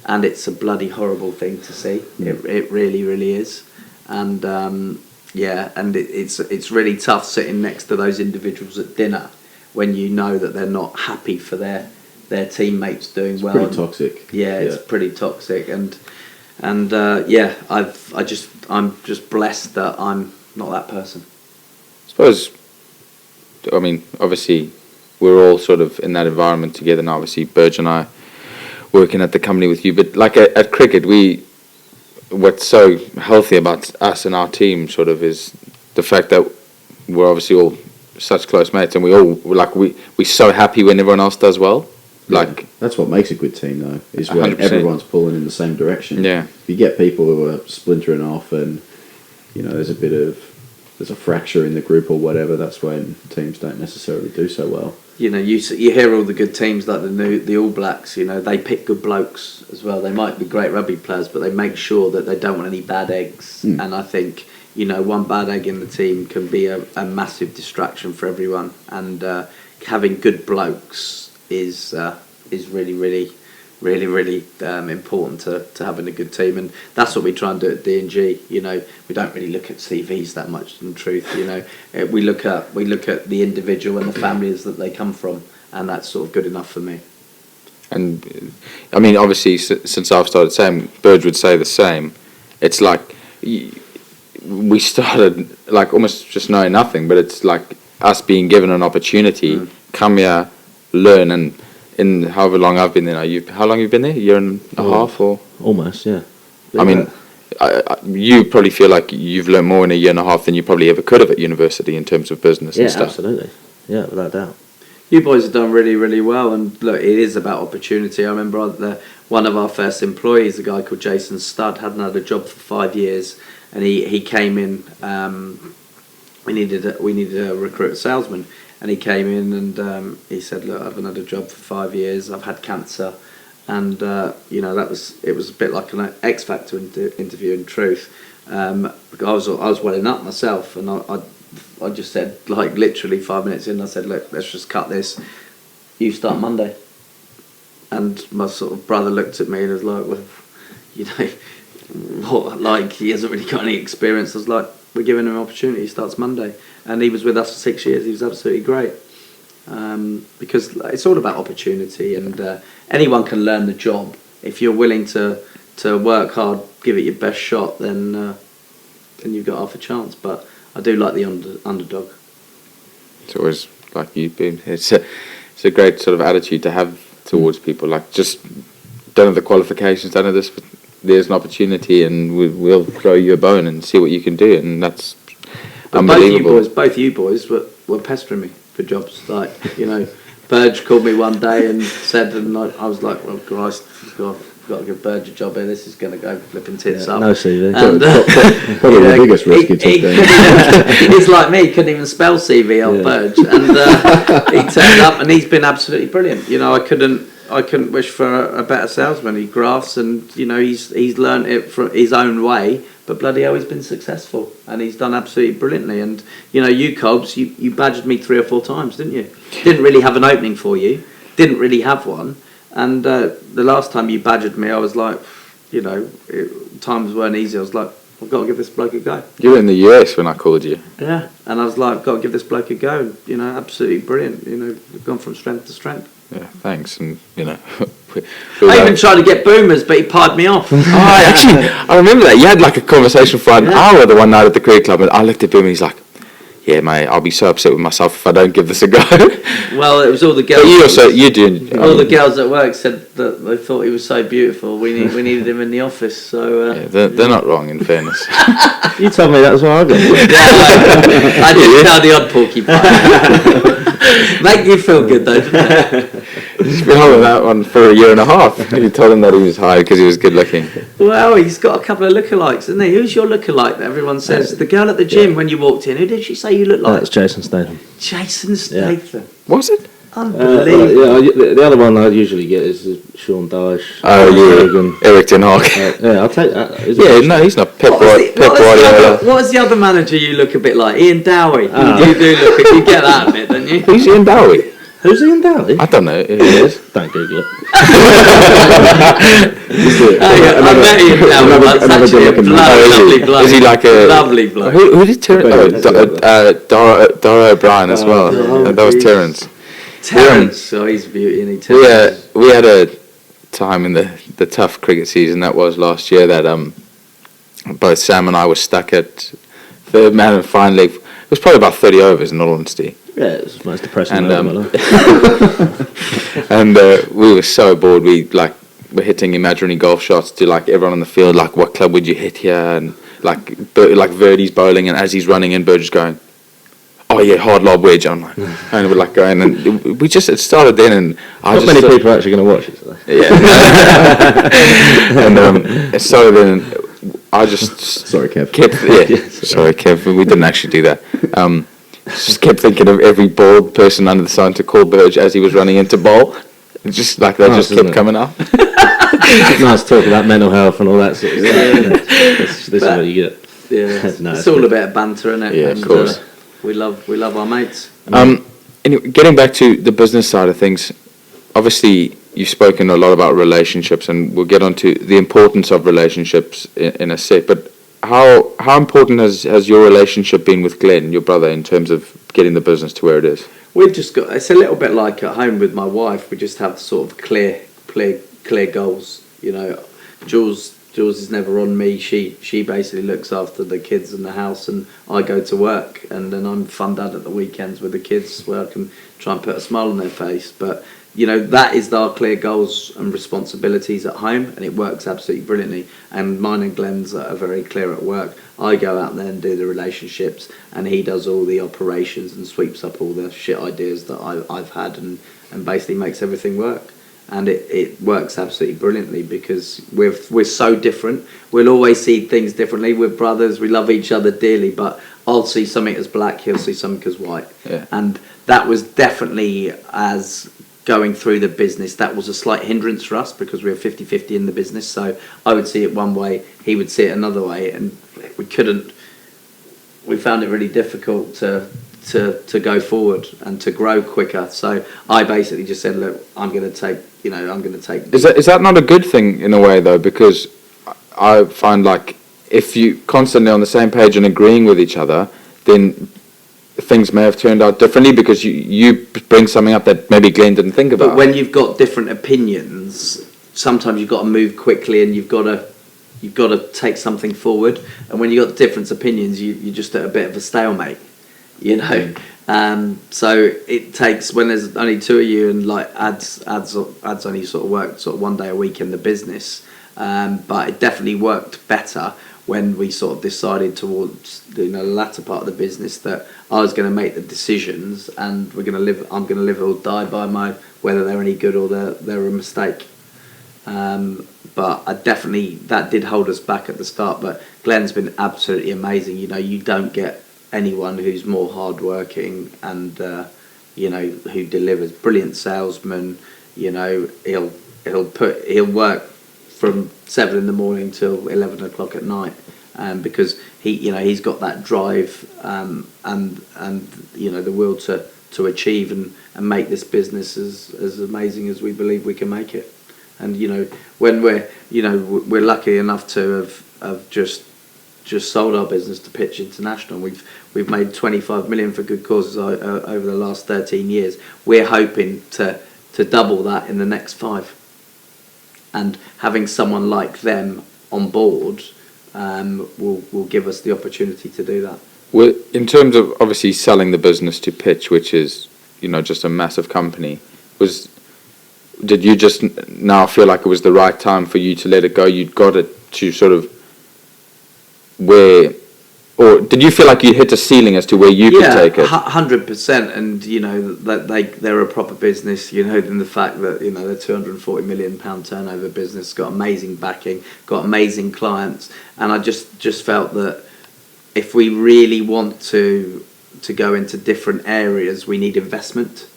and it's a bloody horrible thing to see. It really, really is. And yeah, and it's really tough sitting next to those individuals at dinner when you know that they're not happy for their teammates doing well. It's pretty toxic. Yeah, it's pretty toxic, and yeah, I'm just blessed that I'm not that person. I suppose, I mean, obviously we're all sort of in that environment together now. Obviously, Burge and I working at the company with you, but like at cricket, what's so healthy about us and our team sort of is the fact that we're obviously all such close mates, and we're so happy when everyone else does well. Like, that's what makes a good team, though, is when 100%. Everyone's pulling in the same direction. Yeah. If you get people who are splintering off and, you know, there's a fracture in the group or whatever, that's when teams don't necessarily do so well. You know, you hear all the good teams like the All Blacks, you know, they pick good blokes as well. They might be great rugby players, but they make sure that they don't want any bad eggs. And I think, you know, one bad egg in the team can be a massive distraction for everyone. And having good blokes is really, really, really, really important to having a good team. And that's what we try and do at D&G. You know, we don't really look at CVs that much, in truth. You know, we look at the individual and the families that they come from, and that's sort of good enough for me. And I mean, obviously, since I've started saying, Burge would say the same. It's like we started like almost just knowing nothing, but it's like us being given an opportunity, come here, learn, and in however long I've been there now, how long have you been there? A year and a half, or almost, yeah. I mean, you probably feel like you've learned more in a year and a half than you probably ever could have at university in terms of business and stuff. Absolutely. Yeah, without doubt. You boys have done really, really well, and look, it is about opportunity. I remember one of our first employees, a guy called Jason Studd, hadn't had a job for 5 years, and he came in. We needed a recruit a salesman, and he came in and he said, "Look, I haven't had a job for 5 years. I've had cancer," and it was a bit like an X Factor interview. In truth, I was welling up myself, and I just said, like, literally 5 minutes in, I said, "Look, let's just cut this. You start Monday." And my sort of brother looked at me and was like, "Well, you know, what, like, he hasn't really got any experience." I was like, "We're giving him an opportunity. He starts Monday." And he was with us for 6 years. He was absolutely great. Because it's all about opportunity, and anyone can learn the job. If you're willing to work hard, give it your best shot, then you've got half a chance. But I do like the underdog. It's always like you've been. It's a great sort of attitude to have towards people. Like, just don't have the qualifications, don't have this, but there's an opportunity, and we'll throw you a bone and see what you can do, and that's unbelievable. Both you boys were pestering me for jobs. Like, you know, Burge called me one day and said, and I was like, "Well, Christ, I've got to give Burge a job here. This is going to go flipping tits up." No CV. And, Probably the biggest risk you took then. He's like me, couldn't even spell CV on Burge, and he turned up, and he's been absolutely brilliant. You know, I couldn't wish for a better salesman. He grafts, and you know, he's learned it from his own way, but bloody hell, he's been successful, and he's done absolutely brilliantly. And you know, you Cobbs, you badgered me 3 or 4 times, didn't you? Didn't really have an opening for you, didn't really have one, and the last time you badgered me, I was like, you know, times weren't easy. I was like, "I've got to give this bloke a go." You were in the US when I called you. Yeah, and I was like, "I've got to give this bloke a go." And, you know, absolutely brilliant. You know, we've gone from strength to strength. Yeah, thanks. And you know, I even tried to get Boomers, but he pied me off. I remember that. You had like a conversation for an hour the one night at the cricket club, and I looked at him and he's like, "Yeah, mate, I'll be so upset with myself if I don't give this a go." Well, it was all the girls. But you do. All the girls at work said that they thought he was so beautiful. We needed him in the office. So they're not wrong, in fairness. You told me that was why I got it. I did tell the odd porcupine. Make you feel good though, didn't it? He's been on with that one for a year and a half. You told him that he was high because he was good looking. Well, he's got a couple of lookalikes, isn't he? Who's your lookalike that everyone says? The girl at the gym when you walked in. Who did she say you look like? That's Jason Statham. Jason Statham. Was it? Unbelievable. The other one I usually get is Sean Dyche. Oh yeah, Eric Ten Hag. Yeah, I'll take that. No, he's not Pep Guardiola. What was the other manager you look a bit like? Ian Dowie. You do look. You get that a bit, don't you? Who's Ian Dowie? Who's Ian Dowie? I don't know who he is. Don't Google it. I met Ian Dowie. That's actually a lovely bloke. Is he like a lovely bloke? Who did Terence? Dyer O'Brien as well. That was Terence. Terence, he's a beauty, and he we had a time in the tough cricket season that was last year that both Sam and I were stuck at third man and final leg. It was probably about 30 overs in all honesty. Yeah, it was the most depressing night of my life. And we were so bored. We were hitting imaginary golf shots to like everyone on the field. Like, what club would you hit here? And like Verdi's bowling, and as he's running in, Burge is going, "Oh yeah, hard lob wedge." I'm like, and we're like going, and it started then, and not many people are actually going to watch it. So. Yeah. And it started then. I just Sorry, Kev. Sorry, Kev. We didn't actually do that. Just kept thinking of every bald person under the sun to call Burge as he was running into bowl. It's just like that just kept coming up. It's nice to talk about mental health and all that sort of stuff. This is what you get. Yeah, No, it's all a bit of banter, isn't it? Yeah, of course. We love our mates. Anyway, getting back to the business side of things, obviously you've spoken a lot about relationships, and we'll get onto the importance of relationships in a sec. But how important has your relationship been with Glenn, your brother, in terms of getting the business to where it is? We've just got. It's a little bit like at home with my wife. We just have sort of clear goals. You know, Jules is never on me. She basically looks after the kids and the house, and I go to work, and then I'm fun dad at the weekends with the kids, where I can try and put a smile on their face. But that is our clear goals and responsibilities at home, and it works absolutely brilliantly. And mine and Glenn's are very clear at work. I go out there and do the relationships, and he does all the operations and sweeps up all the shit ideas that I've had, and basically makes everything work. And it works absolutely brilliantly because we're so different. We'll always see things differently. We're brothers. We love each other dearly, but I'll see something as black, he'll see something as white. Yeah. And that was definitely, as going through the business, that was a slight hindrance for us because we were 50-50 in the business. So I would see it one way, he would see it another way, and we found it really difficult to go forward and to grow quicker. So I basically just said, look, I'm going to take. Is that not a good thing in a way though? Because I find like if you constantly on the same page and agreeing with each other, then things may have turned out differently because you bring something up that maybe Glenn didn't think about. But when you've got different opinions, sometimes you've got to move quickly and you've got to take something forward. And when you've got different opinions, you're just at a bit of a stalemate, So it takes, when there's only two of you, and like ads only sort of worked sort of one day a week in the business, but it definitely worked better when we sort of decided towards the latter part of the business that I was going to make the decisions, and I'm going to live or die by whether they're any good or they're a mistake. But that did hold us back at the start. But Glenn's been absolutely amazing. You don't get anyone who's more hardworking and who delivers. Brilliant salesman. He'll work from 7 in the morning till 11 o'clock at night, because he's got that drive and the will to achieve and make this business as amazing as we believe we can make it. And when we're lucky enough to have just sold our business to Pitch International. We've made 25 million for good causes over the last 13 years. We're hoping to double that in the next 5. And having someone like them on board will give us the opportunity to do that. Well, in terms of obviously selling the business to Pitch, which is just a massive company, did you just now feel like it was the right time for you to let it go? You'd got it to sort of or did you feel like you hit a ceiling as to where you could take it? 100%, and that they're a proper business. In the fact that they're 240 million pound turnover business, got amazing backing, got amazing clients, and I just felt that if we really want to go into different areas, we need investment,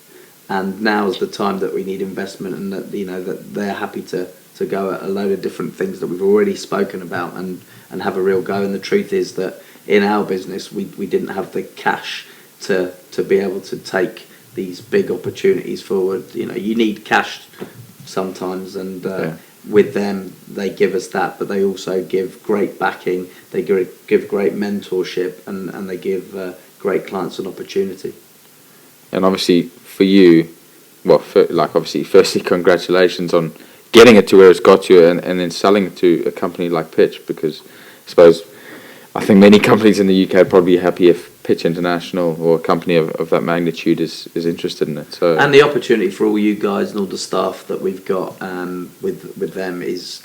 and now's the time that we need investment, and that that they're happy to go at a load of different things that we've already spoken about and have a real go. And the truth is that in our business we didn't have the cash to be able to take these big opportunities forward. You need cash sometimes, and with them they give us that, but they also give great backing, they give great mentorship, and they give great clients an opportunity. And obviously for you, obviously firstly congratulations on getting it to where it's got you, and then selling it to a company like Pitch, because I think many companies in the UK are probably happy if Pitch International or a company of that magnitude is interested in it. So, and the opportunity for all you guys and all the staff that we've got with them is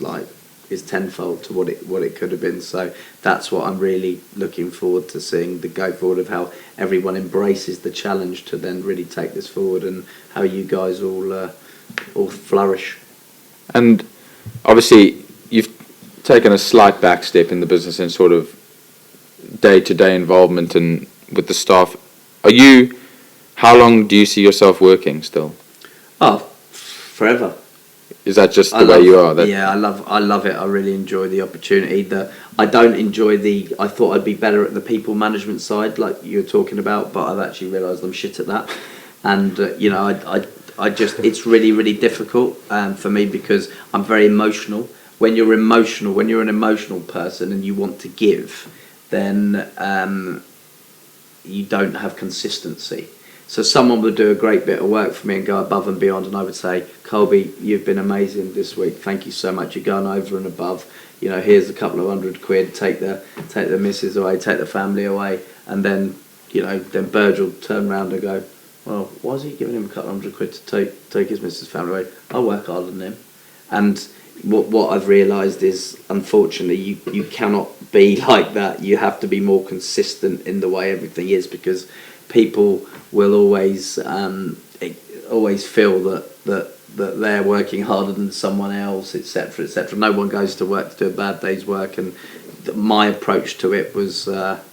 tenfold to what it could have been. So that's what I'm really looking forward to seeing, the go forward of how everyone embraces the challenge to then really take this forward, and how you guys all flourish. And obviously you've taken a slight back step in the business and sort of day-to-day involvement and with the staff. How long do you see yourself working still? Oh, forever. Is that just the way you are? Yeah, I love it. I really enjoy the opportunity. I don't enjoy I thought I'd be better at the people management side, like you were talking about, but I've actually realised I'm shit at that. And I just, it's really, really difficult for me, because I'm very emotional. When you're an emotional person and you want to give, then you don't have consistency. So someone would do a great bit of work for me and go above and beyond, and I would say, Colby, you've been amazing this week. Thank you so much. You're going over and above. Here's a couple of £100. Take the missus away, take the family away, and then then Burge will turn around and go, well, why is he giving him a couple £100 to take his missus' family away? I work harder than him. And what I've realised is, unfortunately, you cannot be like that. You have to be more consistent in the way everything is, because people will always feel that they're working harder than someone else, etc., etc. No one goes to work to do a bad day's work, and my approach to it was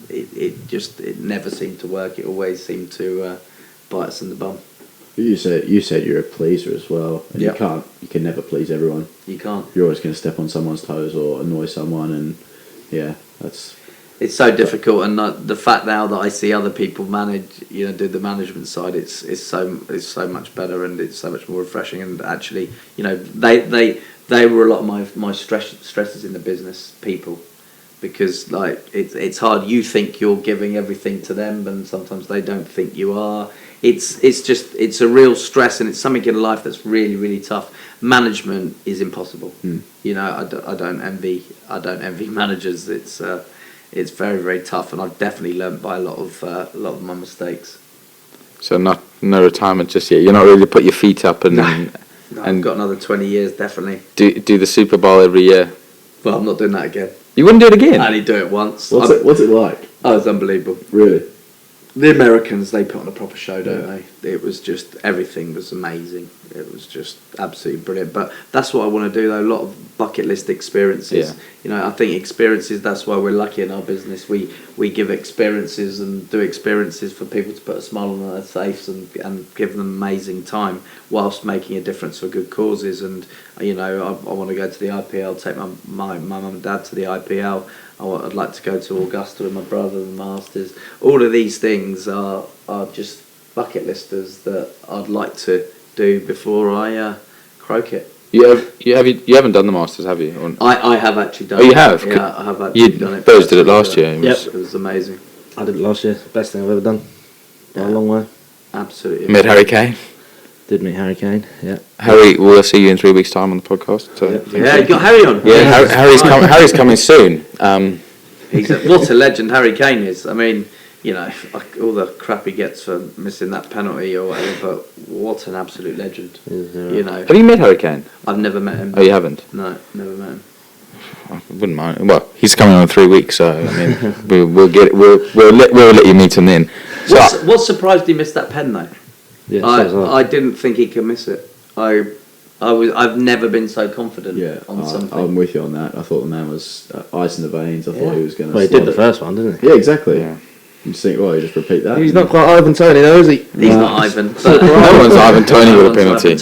it never seemed to work. It always seemed to bite us in the bum. You said you're a pleaser as well, and Yep. you can never please everyone. You can't. You're always going to step on someone's toes or annoy someone, and It's so difficult, and the fact now that I see other people do the management side, it's so much better, and it's so much more refreshing. And actually, they were a lot of my stresses in the business, people, because like it's hard. You think you're giving everything to them, and sometimes they don't think you are. It's a real stress, and it's something in life that's really, really tough. Management is impossible. I don't envy managers. It's very, very tough, and I've definitely learnt by a lot of my mistakes. So no retirement just yet. You're not ready to put your feet up and I've got another 20 years, definitely. do the Super Bowl every year. Well, I'm not doing that again. You wouldn't do it again? I only do it once. What's it like? Oh, it's unbelievable. Really? The Americans, they put on a proper show, don't they? It was just, everything was amazing. It was just absolutely brilliant. But that's what I want to do, though. A lot of bucket list experiences. Yeah. I think experiences, that's why we're lucky in our business. We give experiences and do experiences for people to put a smile on their face and give them amazing time whilst making a difference for good causes. And, I want to go to the IPL, take my mum and dad to the IPL. I'd like to go to Augusta with my brother and the Masters. All of these things are just bucket listers that I'd like to do before I croak it. You haven't done the Masters, have you? Or... I have actually done it. Oh, you have? Yeah, I have actually done it. Bails did it last year. It was amazing. I did it last year. Best thing I've ever done. By a long way. Absolutely. Met Harry Kane. Did meet Harry Kane, yeah. Harry, we'll see you in 3 weeks' time on the podcast. So. Yeah, you got Harry on. Yeah, Harry's coming soon. What a legend Harry Kane is. I mean, all the crap he gets for missing that penalty or whatever, but what an absolute legend. Have you met Harry Kane? I've never met him. Oh, you haven't? No, never met him. I wouldn't mind. Well, he's coming on in 3 weeks, so I mean, we'll let you meet him then. So, What surprised he missed that pen though? Yeah, I didn't think he could miss it. I've never been so confident on something. I'm with you on that. I thought the man was ice in the veins. I thought he was going to. Well, he did the first one, didn't he? Yeah, exactly. Yeah. You just think, you just repeat that. He's not quite Ivan Toney, though, is he? He's not Ivan. no one's Ivan Toney with a penalty.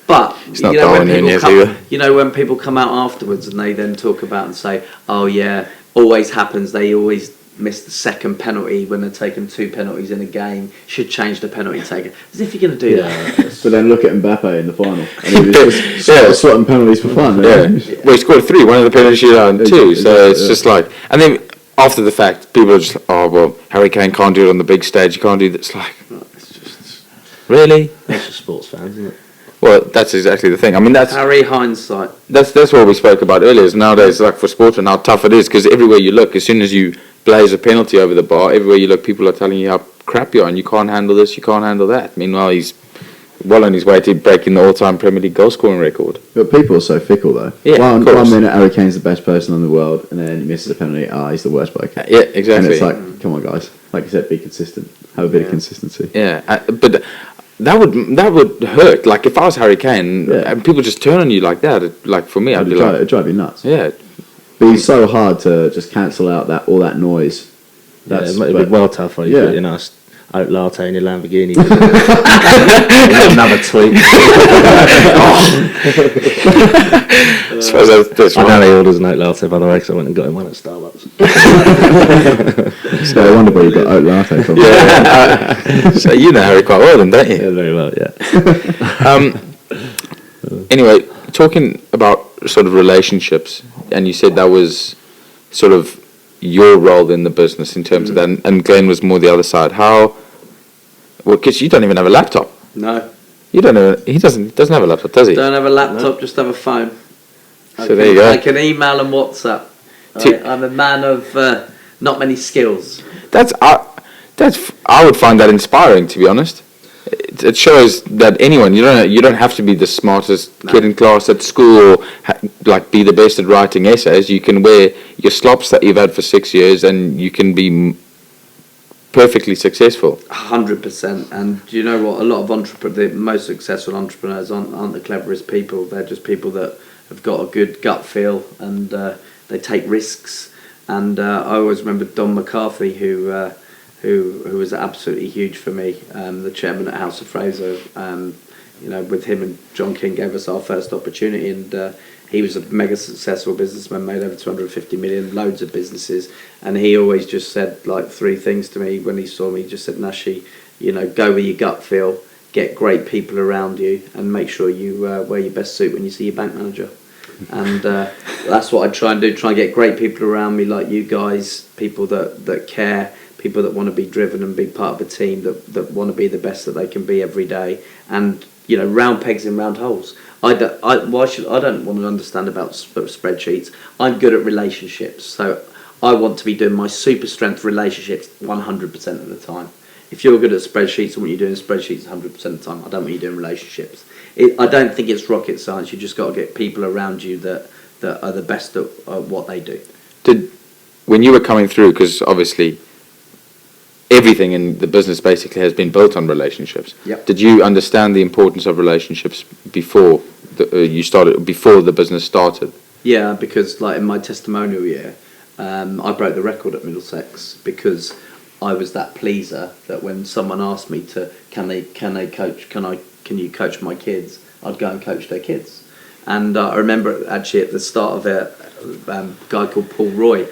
But It's not Darwin Nunez either. When people come out afterwards and they then talk about and say, "Oh yeah, always happens. They always miss the second penalty when they're taking 2 penalties in a game. Should change the penalty taker." As if you're going to do that. But then look at Mbappe in the final. And he was just swatting penalties for fun. Yeah. Well, he scored 3. One of the penalties shootout and 2. So it's just like, and then after the fact, people are just like, "Oh well, Harry Kane can't do it on the big stage. You can't do that." It's like, really? That's just sports fans, isn't it? Well, that's exactly the thing. I mean, that's Harry hindsight. That's what we spoke about earlier. Is nowadays, like for sports, and how tough it is, because everywhere you look, as soon as you blaze a penalty over the bar, everywhere you look, people are telling you how crap you are, and you can't handle this, you can't handle that. Meanwhile, he's well on his way to breaking the all-time Premier League goal-scoring record. But people are so fickle, though. Yeah, one of course. minute, Harry Kane's the best person in the world, and then he misses a penalty. He's the worst bloke. Yeah, exactly. And it's like, come on, guys. Like you said, be consistent. Have a bit of consistency. Yeah, but that would hurt. Like if I was Harry Kane, and people just turn on you like that. Like for me, I'd be like, it'd drive you nuts. yeah. But it's so hard to just cancel out all that noise. It'd be well tough for you. Yeah. Nice oat latte in your Lamborghini. Another tweet. I suppose that's I right. know he orders an oat latte, by the way, because I went and got him one at Starbucks. So I wonder where you got oat latte from. So you know Harry quite well, then, don't you? Yeah, very well, yeah. Anyway, talking about sort of relationships, and you said that was sort of your role in the business in terms of that, and Glenn was more the other side. How? Well, because you don't even have a laptop. No. You don't have. He doesn't have a laptop, does he? Don't have a laptop, just have a phone. There you go. I can email and WhatsApp. I'm a man of not many skills. I would find that inspiring, to be honest. it shows that anyone, you don't have to be the smartest kid in class at school or like be the best at writing essays. You can wear your slops that you've had for 6 years and you can be perfectly successful. 100%. And you know what? A lot of the most successful entrepreneurs aren't the cleverest people. They're just people that have got a good gut feel and they take risks. And I always remember Don McCarthy, who was absolutely huge for me, the chairman at House of Fraser. With him and John King gave us our first opportunity, and he was a mega successful businessman, made over 250 million, loads of businesses, and he always just said like 3 things to me when he saw me. He just said, Nashy, go with your gut feel, get great people around you, and make sure you wear your best suit when you see your bank manager. And that's what I try and do, try and get great people around me like you guys, people that care, people that want to be driven and be part of a team that want to be the best that they can be every day. And round pegs in round holes. I don't want to understand about spreadsheets. I'm good at relationships, so I want to be doing my super strength relationships 100% of the time. If you're good at spreadsheets and what you're doing spreadsheets 100% of the time, I don't want you doing relationships. I don't think it's rocket science. You just got to get people around you that are the best at what they do. When you were coming through, because obviously everything in the business basically has been built on relationships. Yep. Did you understand the importance of relationships before before the business started? Yeah, because like in my testimonial year, I broke the record at Middlesex because I was that pleaser that when someone asked me to, can you coach my kids, I'd go and coach their kids. And I remember actually at the start of it, a guy called Paul Roy,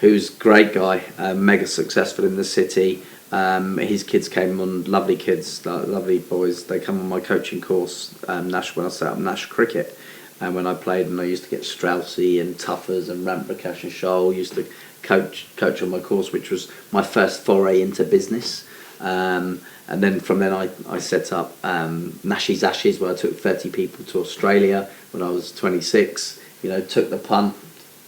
who's a great guy, mega successful in the city. His kids came on, lovely kids, lovely boys. They come on my coaching course, Nash, when I set up Nash Cricket. And when I played, and I used to get Straussy and Tuffers and Ramp Prakash and Shoal, used to coach on my course, which was my first foray into business. And then from then I set up Nashy's Ashes, where I took 30 people to Australia when I was 26. Took the punt,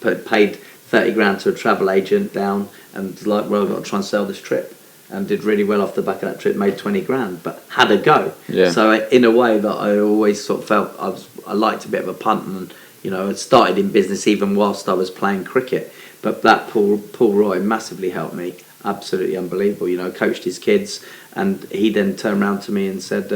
paid 30 grand to a travel agent down, and I've got to try and sell this trip, and did really well off the back of that trip. Made 20 grand, but had a go. Yeah. So in a way that I always sort of felt I liked a bit of a punt, and I started in business even whilst I was playing cricket. But that Paul Roy massively helped me. Absolutely unbelievable. Coached his kids, and he then turned around to me and said,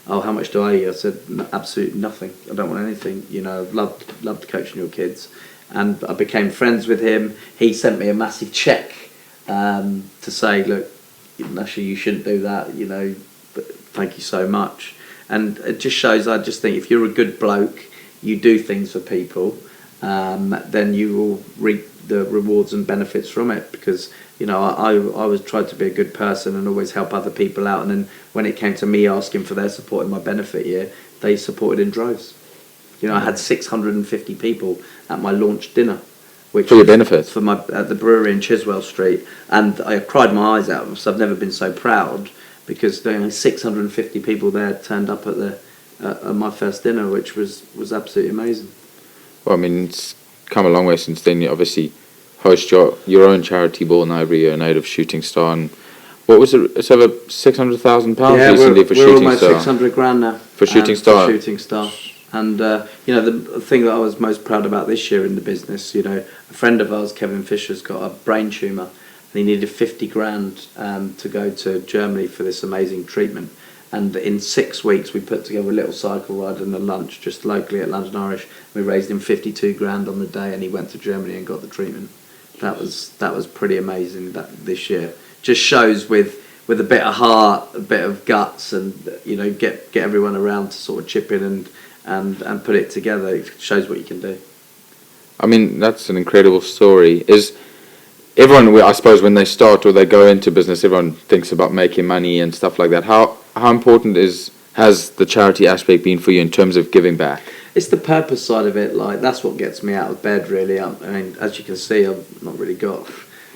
"Oh, how much do I owe you?" I said, "Absolutely nothing. I don't want anything. I've loved coaching your kids." And I became friends with him. He sent me a massive cheque to say, "Look, Nashy, you shouldn't do that. But thank you so much." And it just shows. I just think if you're a good bloke, you do things for people, then you will reap the rewards and benefits from it. Because I always tried to be a good person and always help other people out. And then when it came to me asking for their support in my benefit year, they supported in droves. I had 650 people at my launch dinner, which for your benefit, at the brewery in Chiswell Street, and I cried my eyes out. So I've never been so proud because 650 people there turned up at my first dinner, which was absolutely amazing. Well, I mean, it's come a long way since then. You obviously host your own charity ball now every year, Native Shooting Star, and what was it? It's over £600,000 recently for Shooting Star. We're almost 600 grand now for Shooting Star. For Shooting Star. And the thing that I was most proud about this year in the business, a friend of ours, Kevin Fisher's got a brain tumour, and he needed 50 grand to go to Germany for this amazing treatment. And in 6 weeks, we put together a little cycle ride and a lunch just locally at London Irish. We raised him 52 grand on the day, and he went to Germany and got the treatment. That was pretty amazing. This year just shows with a bit of heart, a bit of guts, and get everyone around to sort of chip in and put it together. It shows what you can do. I mean, that's an incredible story. Is everyone, I suppose, when they start or they go into business, everyone thinks about making money and stuff like that. How important has the charity aspect been for you in terms of giving back? It's the purpose side of it. Like, that's what gets me out of bed, really. I mean, as you can see, I've not really got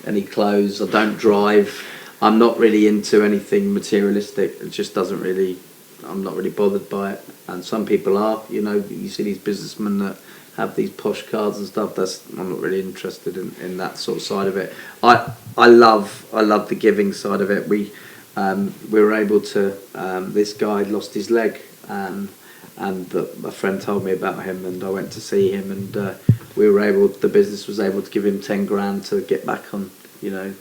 any clothes. I don't drive. I'm not really into anything materialistic. It just doesn't really, I'm not really bothered by it. And some people are, you see these businessmen that have these posh cars and stuff. I'm not really interested in that sort of side of it. I love the giving side of it. we were able to. This guy lost his leg, and a friend told me about him, and I went to see him, and we were able. The business was able to give him 10 grand to get back on, get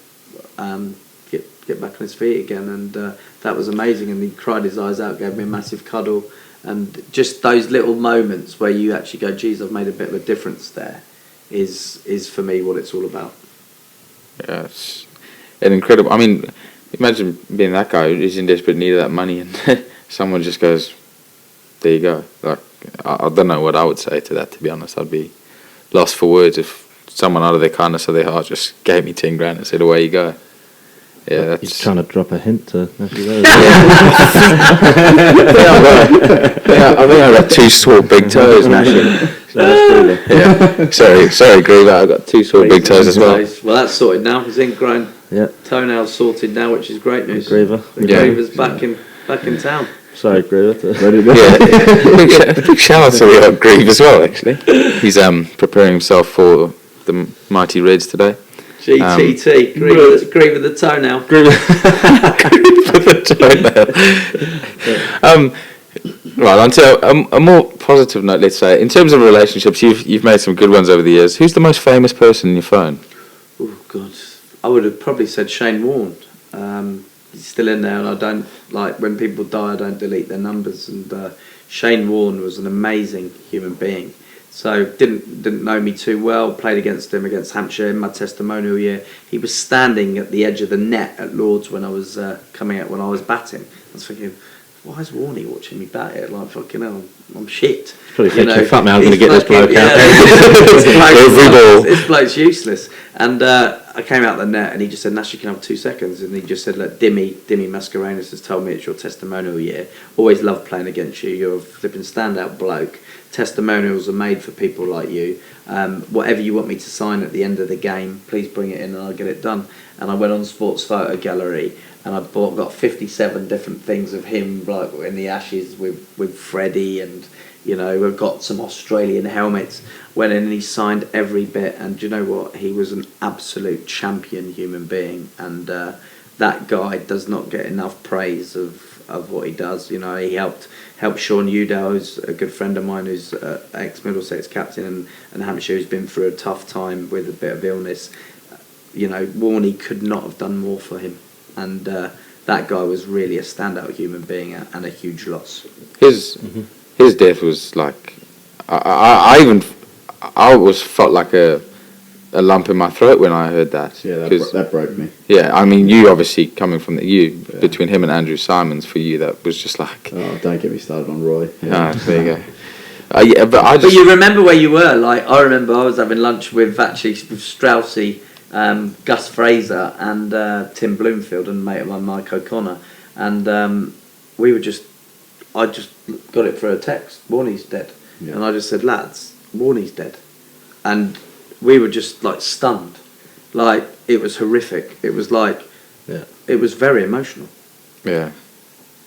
back on his feet again, and that was amazing. And he cried his eyes out, gave me a massive cuddle, and just those little moments where you actually go, "Geez, I've made a bit of a difference there," is for me what it's all about. Yeah, it's an incredible. I mean, imagine being that guy who's in desperate need of that money, and someone just goes, "There you go." Like, I don't know what I would say to that. To be honest, I'd be lost for words if someone out of their kindness of their heart just gave me 10 grand and said, "Away you go." Yeah, that's. He's trying to drop a hint to Nashy there. I think I've got 2 sore big toes, Nashy. Yeah. Sorry, Griever. I've got 2 sore big toes as well. Well, that's sorted now. His ingrown Yeah, toenails sorted now, which is great news. Griever. Yeah. Griever's back in town. Sorry, Griever. Yeah, big shout out to the old Grieve as well. Actually, he's preparing himself for the mighty Reds today. GTT, Griever the toenail. Right, on to a more positive note, let's say. In terms of relationships, you've made some good ones over the years. Who's the most famous person in your phone? Oh God, I would have probably said Shane Warne. He's still in there, and I don't like when people die. I don't delete their numbers. And Shane Warne was an amazing human being. So didn't know me too well. Played against him against Hampshire in my testimonial year. He was standing at the edge of the net at Lords when I was coming out when I was batting. I was thinking, why is Warney watching me bat it? Like, fucking hell, I'm shit. Probably thinking, fuck me, I'm going to get this bloke out. This bloke's useless. And I came out the net and he just said, Nash, you can have 2 seconds. And he just said, look, Dimmy Mascarenas has told me it's your testimonial year. Always loved playing against you. You're a flipping standout bloke. Testimonials are made for people like you. Whatever you want me to sign at the end of the game, please bring it in and I'll get it done. And I went on Sports Photo Gallery and I got 57 different things of him, like in the Ashes with Freddie, and we've got some Australian helmets. Went in and he signed every bit, and do you know what? He was an absolute champion human being, and that guy does not get enough praise of what he does. He helped Sean Udall, who's a good friend of mine, who's ex-Middlesex captain and Hampshire, who's been through a tough time with a bit of illness. Warney could not have done more for him, and that guy was really a standout human being and a huge loss. His death was like, I always felt like a lump in my throat when I heard that. Yeah, that broke me. Yeah, I mean, you obviously coming from between him and Andrew Simons, for you that was just like. Oh, don't get me started on Roy. Yeah. There you go. But you remember where you were. Like, I remember I was having lunch with Straussy, Gus Fraser and Tim Bloomfield and mate of mine, Mike O'Connor, and I just got it for a text, Warney's dead. Yeah. And I just said, lads, Warney's dead. And we were just like stunned. Like, it was horrific. It was like, it was very emotional. Yeah.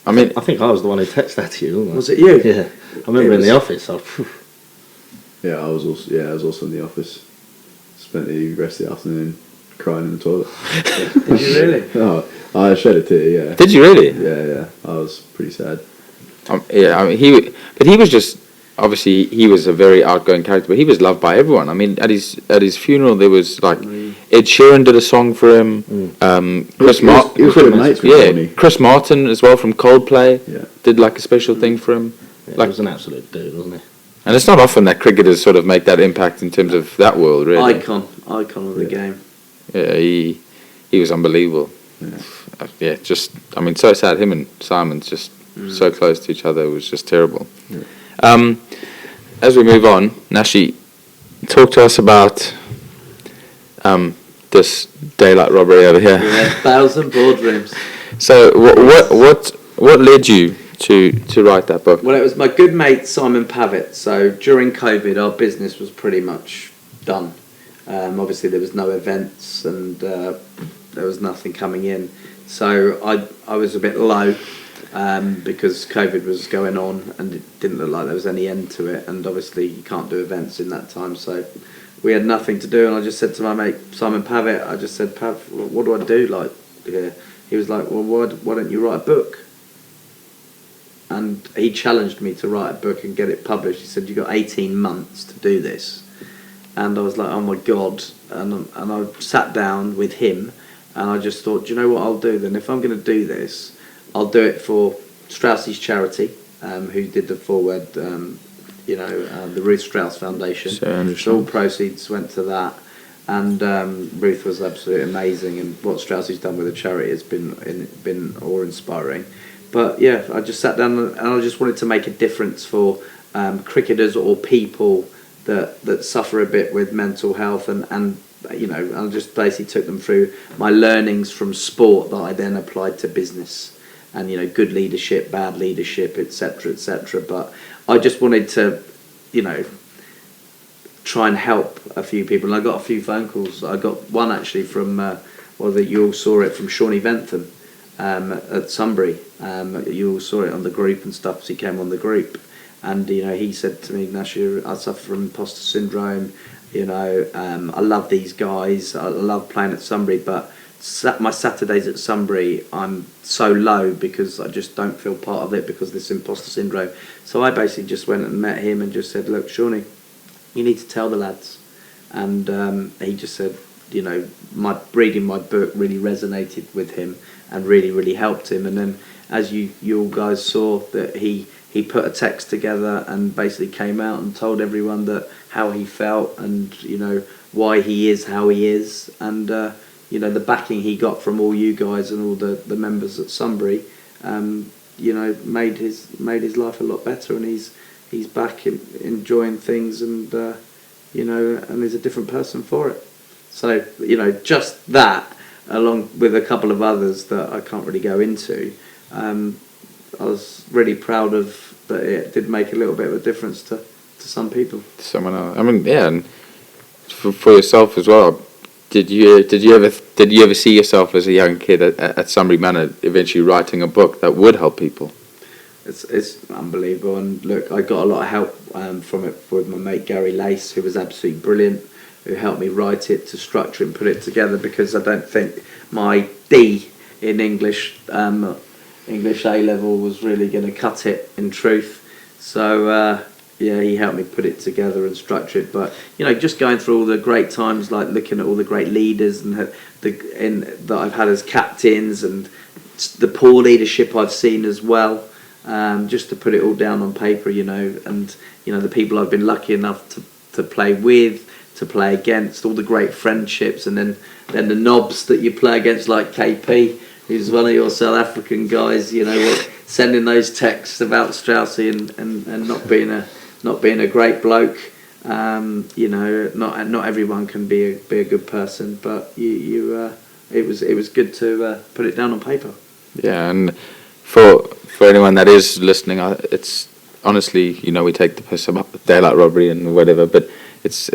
I mean, I think I was the one who texted that to you, wasn't I? Was it you? Yeah. I remember in the office. I was also in the office. Spent the rest of the afternoon crying in the toilet. Did you really? Oh, I shed a tear, yeah. Did you really? Yeah. I was pretty sad. Yeah, I mean, he was just, obviously he was a very outgoing character, but he was loved by everyone. I mean, at his funeral there was like Ed Sheeran did a song for him. Chris Martin, Chris Martin as well from Coldplay did like a special thing for him. Yeah, like, he was an absolute dude, wasn't he? And it's not often that cricketers sort of make that impact in terms of that world, really. Icon of the game. Yeah, he was unbelievable. Yeah, just, I mean, so sad. Him and Simon's just so close to each other. It was just terrible. Yeah. As we move on, Nashy, talk to us about this daylight robbery over here. Yeah, Bails Boardrooms. So what led you to write that book? Well, it was my good mate Simon Pavitt. So during COVID, our business was pretty much done. Obviously, there was no events and there was nothing coming in. So I was a bit low because COVID was going on and it didn't look like there was any end to it. And obviously, you can't do events in that time. So we had nothing to do. And I just said to my mate Simon Pavitt, I just said, Pav, what do I do? Like, yeah. he was like, well, why don't you write a book? And he challenged me to write a book and get it published. He said, you've got 18 months to do this. And I was like, oh my God. And I sat down with him and I just thought, do you know what I'll do then? If I'm going to do this, I'll do it for Strauss's charity, who did the foreword, the Ruth Strauss Foundation. So all proceeds went to that. And Ruth was absolutely amazing, and what Strauss's done with the charity has been awe-inspiring. But yeah, I just sat down and I just wanted to make a difference for cricketers or people that suffer a bit with mental health, and I just basically took them through my learnings from sport that I then applied to business, and good leadership, bad leadership, etc., etc. But I just wanted to, try and help a few people, and I got a few phone calls. I got one actually from you all saw it, from Shawnee Bentham at Sunbury. You all saw it on the group and stuff as he came on the group, and he said to me, Nashy, I suffer from imposter syndrome. I love these guys. I love playing at Sunbury, but my Saturdays at Sunbury, I'm so low because I just don't feel part of it because of this imposter syndrome. So I basically just went and met him and just said, look, Shawnee, you need to tell the lads. And he just said, reading my book really resonated with him and really, really helped him. And then, as you all guys saw, that he put a text together and basically came out and told everyone that how he felt and why he is how he is, and the backing he got from all you guys and all the members at Sunbury, made his life a lot better, and he's back enjoying things, and and he's a different person for it. So just that, along with a couple of others that I can't really go into, I was really proud of that. It did make a little bit of a difference to some people. Someone else. I mean, yeah, and for yourself as well. Did you ever see yourself as a young kid at Sunbury Manor eventually writing a book that would help people? It's unbelievable, and look, I got a lot of help from it with my mate Gary Lace, who was absolutely brilliant, who helped me write it, to structure it and put it together, because I don't think my D in English A level was really going to cut it, in truth. So he helped me put it together and structure it. But just going through all the great times, like looking at all the great leaders and that I've had as captains, and the poor leadership I've seen as well. Just to put it all down on paper, and the people I've been lucky enough to play with, to play against, all the great friendships, and then the knobs that you play against, like KP, who's one of your South African guys, sending those texts about Straussy and not being a great bloke. Not everyone can be a good person, but it was good to put it down on paper. Yeah, and for anyone that is listening, it's honestly, we take the piss about daylight robbery and whatever, but it's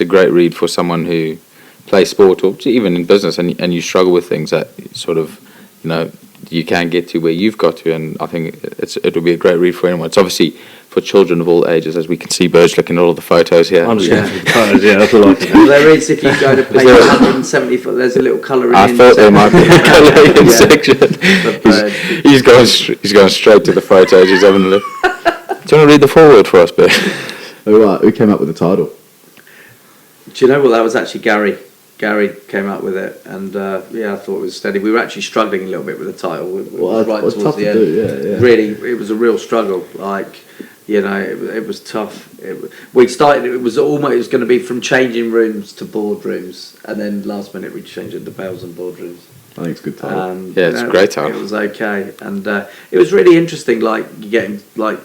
a great read for someone who plays sport or even in business, and you struggle with things that sort of, you can get to where you've got to, and I think it'll be a great read for anyone. It's obviously for children of all ages, as we can see Burge looking at all the photos here. I'm just going to photos, yeah, that's all I can do. There is, if you go to page 174, there's a little colouring I thought there might be a colouring section. He's going straight to the photos. He's having a look. Do you want to read the foreword for us, Burge? Who came up with the title? Do you know what? That was actually Gary. Gary came up with it, and I thought it was steady. We were actually struggling a little bit with the title. It was tough to do, yeah. Really, it was a real struggle. It was tough. It was going to be from changing rooms to boardrooms, and then last minute we changed it to Bails and Boardrooms. I think it's a good title. It's a great title. It was okay, and it was really interesting. Like, you getting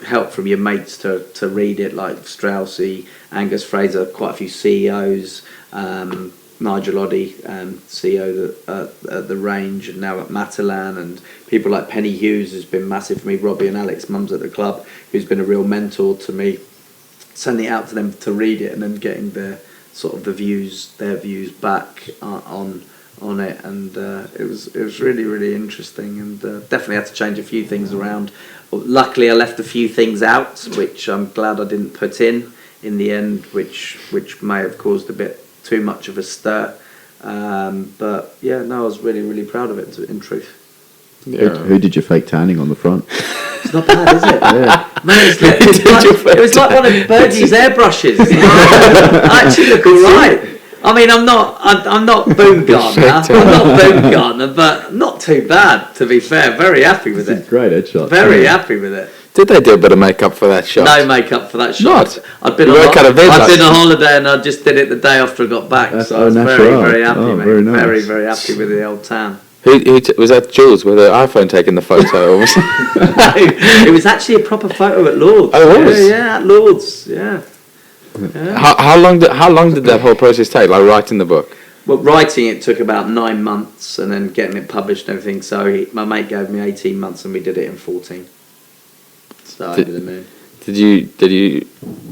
help from your mates to read it, like Straussy, Angus Fraser, quite a few CEOs. Nigel Oddie, CEO at the Range and now at Matalan, and people like Penny Hughes, who's been massive for me, Robbie and Alex, mums at the club, who's been a real mentor to me, sending it out to them to read it and then getting their views back on it, and it was really, really interesting, and definitely had to change a few things around. Luckily I left a few things out, which I'm glad I didn't put in the end, which may have caused a bit too much of a stir, but I was really, really proud of it, in truth. Who did your fake tanning on the front? It's not bad, is it? Man, it was like one of Birdie's airbrushes. I actually look alright. I mean, I'm not Boomgartner, but not too bad, to be fair. Very happy with it. Great headshot. Very happy with it. Did they do a bit of makeup for that shot? No makeup for that shot. Not? I'd been on holiday and I just did it the day after I got back. That's so I was very happy, mate. Very nice. Very happy with the old tan. Who was that? Jules with her iPhone taking the photo? No, it was actually a proper photo at Lord's. Oh, it was? Yeah, at Lord's. Yeah. How long did that whole process take? Like writing the book? Well, writing it took about 9 months, and then getting it published and everything. So my mate gave me 18 months, and we did it in 14. So over the moon. Did you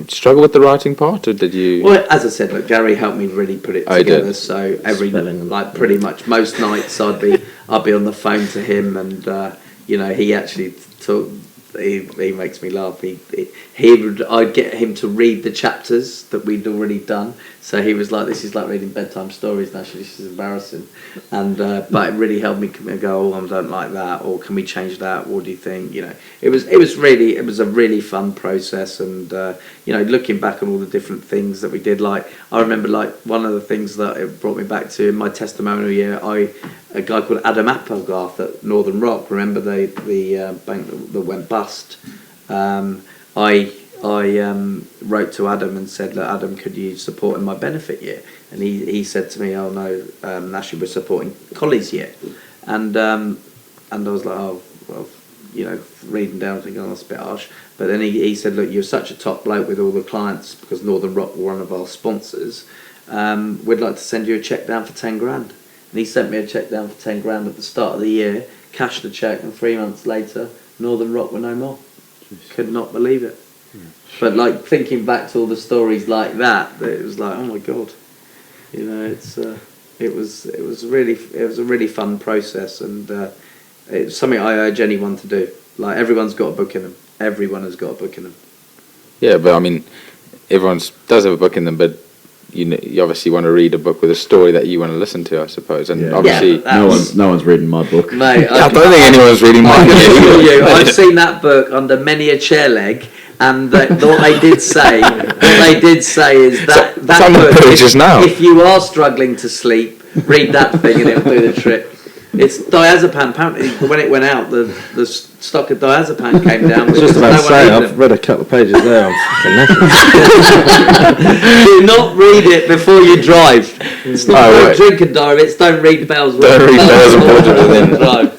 struggle with the writing part, or did you? Well, as I said, look, Gary helped me really put it together. So pretty much most nights I'd be on the phone to him, and he actually he makes me laugh. I'd get him to read the chapters that we'd already done. So he was like, "This is like reading bedtime stories, Nash. This is embarrassing." And but it really helped me go, "Oh, I don't like that," or "Can we change that? What do you think?" It was a really fun process, and looking back on all the different things that we did. Like I remember, like one of the things that it brought me back to in my testimonial year, a guy called Adam Applegarth at Northern Rock. Remember the bank that went bust? I wrote to Adam and said, "Look, Adam, could you support in my benefit year?" And he said to me, "Oh no, Nash, we're supporting Collie's year," and I was like, "Oh well," reading down thinking, "Oh, that's a bit harsh." But then he said, "Look, you're such a top bloke with all the clients because Northern Rock were one of our sponsors. We'd like to send you a cheque down for 10 grand." And he sent me a cheque down for 10 grand at the start of the year, cashed the cheque, and 3 months later, Northern Rock were no more. Could not believe it. But like thinking back to all the stories like that, it was like, oh my god, it was a really fun process, and it's something I urge anyone to do. Like everyone's got a book in them. Everyone has got a book in them. Yeah, but I mean, everyone does have a book in them, but you obviously want to read a book with a story that you want to listen to, I suppose. And obviously, no one's reading my book. Mate, I don't think anyone's reading mine. I've seen that book under many a chair leg, and what they did say is that on the book, pages now. If you are struggling to sleep, read that thing and it'll do the trick. It's diazepam. Apparently, when it went out, the stock of diazepam came down. Just about to say, I've read a couple of pages there. I'm fucking knackered. Do not read it before you drive. It's not drink and diary. It's don't read Bails Boardrooms.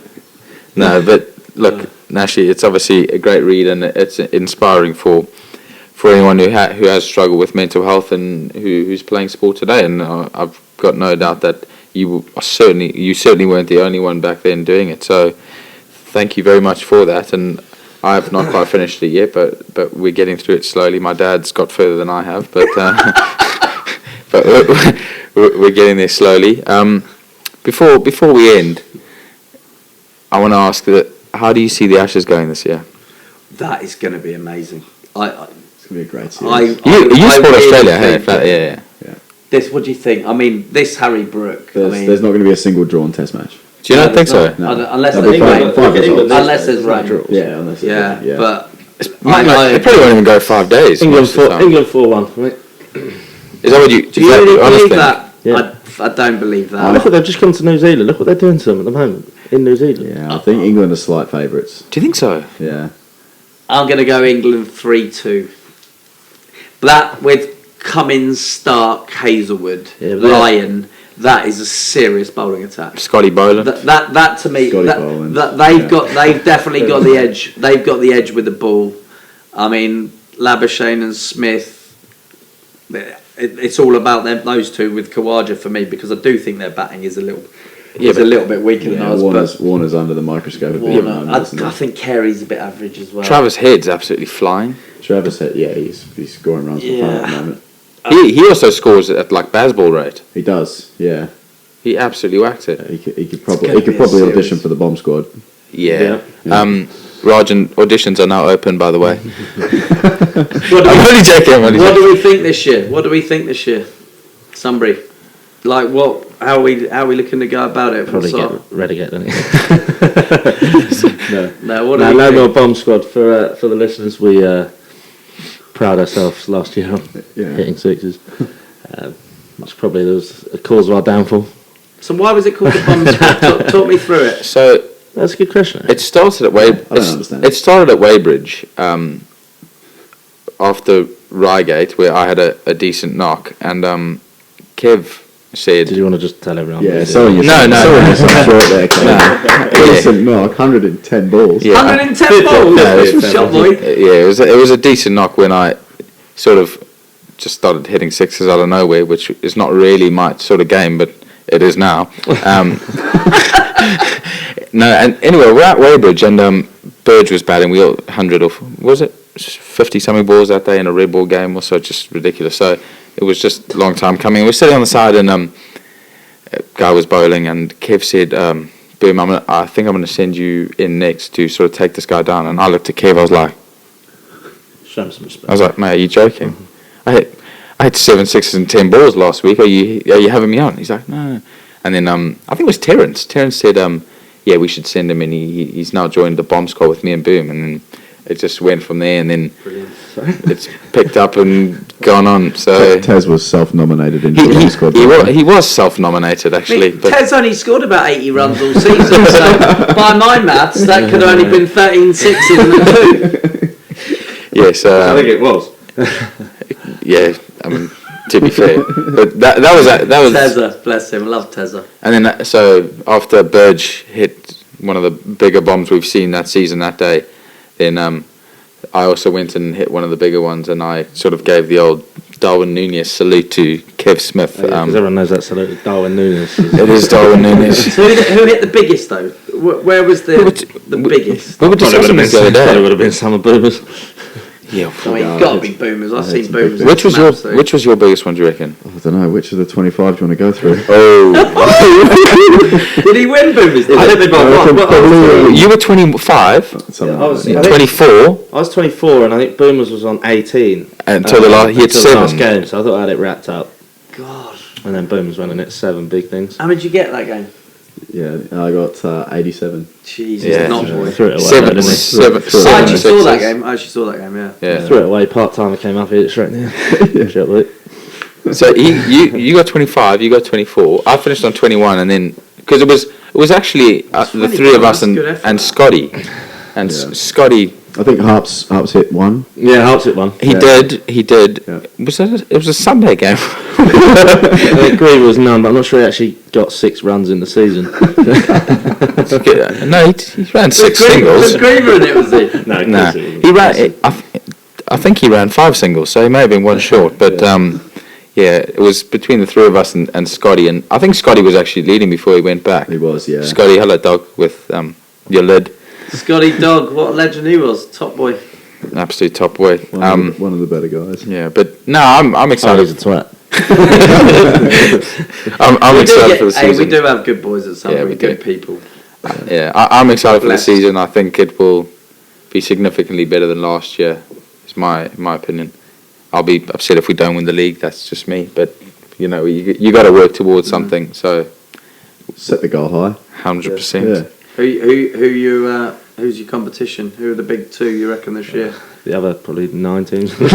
No, but look, Nashy, it's obviously a great read, and it's inspiring for anyone who has struggled with mental health and who's playing sport today. And I've got no doubt that you certainly weren't the only one back then doing it. So thank you very much for that. And I've not quite finished it yet, but we're getting through it slowly. My dad's got further than I have, but but we're getting there slowly. Before we end, I want to ask that: how do you see the Ashes going this year? That is going to be amazing. It's going to be a great series. You support Australia, hey? Yeah. This, what do you think? I mean, this Harry Brook. There's not going to be a single drawn Test match. Do you not think so? No. Unless England, unless there's rain. Yeah, unless But it probably won't even go 5 days. England 4-1. Right? Is that what you? Do you really believe that? Yeah. I don't believe that. Look what they've just come to New Zealand. Look what they're doing to them at the moment in New Zealand. Yeah, I think England are slight favourites. Do you think so? Yeah. I'm going to go England 3-2. That with Cummins, Stark, Hazelwood, Lyon. That is a serious bowling attack. Scotty Boland. That to me, they've definitely got the edge. They've got the edge with the ball. I mean, Labuschagne and Smith. It's all about them, those two, with Khawaja for me, because I do think their batting is a little bit weaker than ours. Warner's under the microscope a bit. I think Carey's a bit average as well. Travis Head's absolutely flying. Travis Head, he's scoring runs for fun at the moment. He also scores at like baseball rate. He does, yeah. He absolutely whacks it. He could probably audition for the bomb squad. Yeah. Rajan, auditions are now open, by the way. I'm only joking. What do we think this year? Sunbury, like what? How are we looking to go about it? Probably get relegate, don't you? No more bomb squad for the listeners. We proud ourselves last year on hitting sixes, which probably was a cause of our downfall. So why was it called the bomb squad? Talk me through it. So that's a good question. it started at It started at Weybridge after Reigate, where I had a decent knock, and Kev said, Did you want to just tell everyone? Yeah, No. short there, decent knock, 110 balls. Yeah. 110 balls. Shot boy. Yeah, it was a decent knock when I sort of just started hitting sixes out of nowhere, which is not really my sort of game, but it is now. No, and anyway, we're at Weybridge, and Burge was batting. We all 100 or was it 50 something balls that day in a red ball game, or so, just ridiculous. So it was just a long time coming. We were sitting on the side, and a guy was bowling, and Kev said, "Boom, I think I'm going to send you in next to sort of take this guy down." And I looked at Kev. I was like, Show him some respect. "I was like, mate, are you joking? I hit 7 sixes and 10 balls last week. Are you having me on?" He's like, "No." And then I think it was Terence. Terence said, "Yeah, we should send him in. He's now joined the bomb squad with me and Boom." And then it just went from there, and then it's picked up and gone on. So Tez was self-nominated in the bomb squad. He was self-nominated actually. But Tez only scored about 80 runs all season, so by my maths, that could have only been 13 sixes and a 2. yes, I think it was. yeah. I mean, to be fair, but that was Tezza, bless him, love Tezza. And then so after Burge hit one of the bigger bombs we've seen that season that day, then I also went and hit one of the bigger ones, and I sort of gave the old Darwin Núñez salute to Kev Smith. Because everyone knows that salute, Darwin Núñez. It is Darwin Núñez. So who hit the biggest though? Where was the biggest? We were discussing this the other Probably day. would have been some Boomers. Yeah. I mean, it's got to be Boomers. I've seen Boomers. Which was your biggest one? Do you reckon? I don't know, which of the 25 do you want to go through? Oh, Did he win Boomers? I don't think I won. you were 25, Something I was- like that. I think- 24 I was 24, and I think Boomers was on 18. until the last. He had until the last 7. game, so I thought I had it wrapped up. God. And then Boomers went and hit 7 big things. How did you get that game? Yeah, I got 87. Jesus, Yeah. not boy. Threw it away. Seven, didn't he? seven, I seven actually saw that sixes. game. I actually saw that game. Yeah. Yeah. Threw it away part-time, I came up, hit it straight in the end. Shot boy. So you got 25, you got 24. I finished on 21, and then because it was actually the three of us That's good effort. and Scotty, and Yeah. Scotty. I think Harps hit 1. Yeah, Harps hit one. He Yeah. did. Yeah. It was a Sunday game. I agree was none, but I'm not sure he actually got 6 runs in the season. No, he ran 6 singles. Was Griever in it, was he? No, No, he ran. I think he ran 5 singles, so he may have been one short. But yeah, it was between the three of us and Scotty, and I think Scotty was actually leading before he went back. He was, yeah. Scotty, hello dog, with your lid, Scotty Dog, what a legend he was. Top boy. an absolute top boy. One of the better guys. Yeah, but no, I'm Oh, excited. he's a twat. I'm excited for the season. We do have good boys at Sunbury, Yeah, we good do. people. Yeah, I'm excited for the Blessed. season. I think it will be significantly better than last year. Is my opinion. I'll be upset if we don't win the league. That's just me. But you know, you got to work towards something. So Set the goal high. 100%. Yeah. Who's your competition? Who are the big 2 you reckon this year? The other probably 9 teams. They're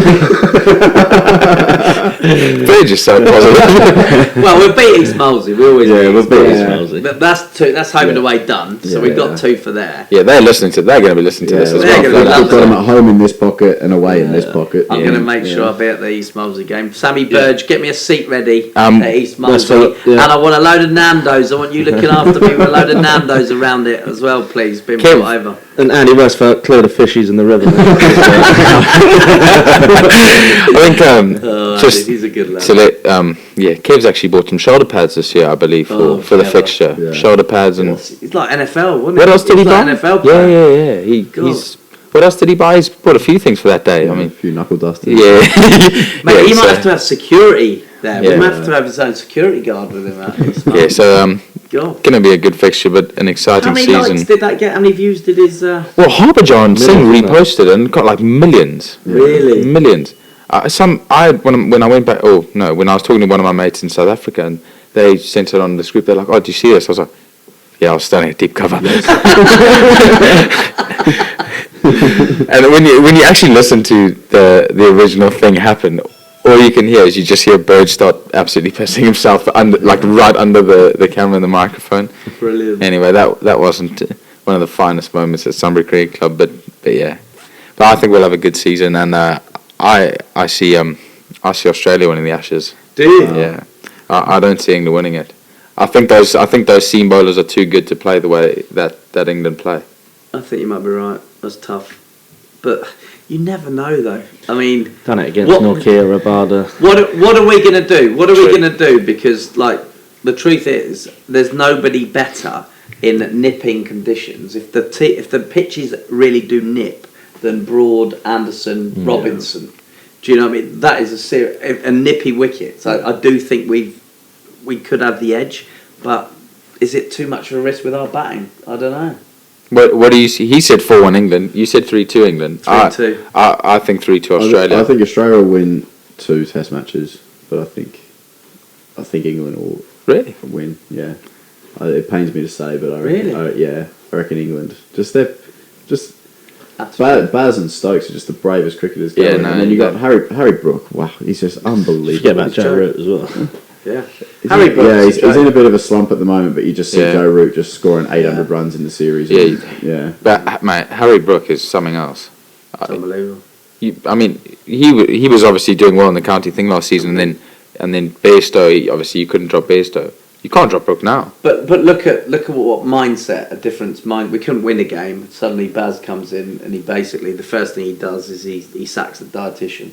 just so positive. Well, we'll beat East Molesey. We always beat we'll East beat Molesey. East Molesey. But that's 2. That's home and Yeah. away done. So Yeah, we've got yeah. 2 for there. Yeah, they're going to be listening to this as they're well. gonna be We've loving got it. them at home in this pocket and away in this pocket. I'm Yeah. going to make sure I'll be at the East Molesey game. Sammy Burge, get me a seat ready Um, at East that's Molesey. for- yeah. And I want a load of Nando's. I want you looking after me with a load of Nando's around it as well, please. Been Kev. brought over. And Andy Westphal, clear the fishies in the river. I think Oh, just he's a good lad. to let Kev's actually bought some shoulder pads this year, I believe, Oh, for the clever. fixture. Yeah. Shoulder pads and It's like NFL, wasn't it? what else did he It's buy? like NFL yeah, player. yeah. God. He's what else did he buy? He's bought a few things for that day. I A mean, few knuckle dusters. yeah. Mate, Yeah, he so- might have to have security there. We Yeah. might have to have his own security guard with him at East Yeah, Molesey. so God. going to be a good fixture, but an How exciting many season. likes did that get? How many views did his... Well, Harbour John Singh Millions, isn't reposted and got like millions. Really? Millions. When I went back. Oh no, when I was talking to one of my mates in South Africa, and they sent it on this group. They're like, "Oh, do you see this?" I was like, Yeah, I was standing at deep cover. And when you actually listen to the original thing happen, all you can hear is you just hear Bird start absolutely pissing himself right under the camera and the microphone. Brilliant. Anyway, that wasn't one of the finest moments at Sunbury Cricket Club, but yeah. But I think we'll have a good season, and I see Australia winning the Ashes. Do you? Yeah, I don't see England winning it. I think those seam bowlers are too good to play the way that England play. I think you might be right. That's tough. But you never know, though. I mean... Done it against Nokia, Rabada. What are we going to do? What are we going to do? Because, like, the truth is, there's nobody better in nipping conditions. If the pitches really do nip, than Broad, Anderson, Robinson. Do you know what I mean? That is a nippy wicket. So I do think we could have the edge, but is it too much of a risk with our batting? I don't know. What do you see? He said 4-1 England. You said 3-2 England. 3-2. I think 3-2 Australia. I think Australia will win 2 Test matches, but I think England will win. Yeah, it pains me to say, but I reckon England. Baz and Stokes are just the bravest cricketers going. And then you got Harry Brook. Wow, he's just unbelievable. Forget about Joe Root as well. Yeah. Harry Brook. He's in a bit of a slump at the moment, but you just see Joe Root just scoring 800 runs in the series. Yeah. But mate, Harry Brook is something else. It's unbelievable. He was obviously doing well in the county thing last season, and then Bairstow. Obviously, you couldn't drop Bairstow. You can't drop Brook now. But look at what mindset, a difference mind. We couldn't win a game. Suddenly Baz comes in and he basically the first thing he does is he sacks the dietitian,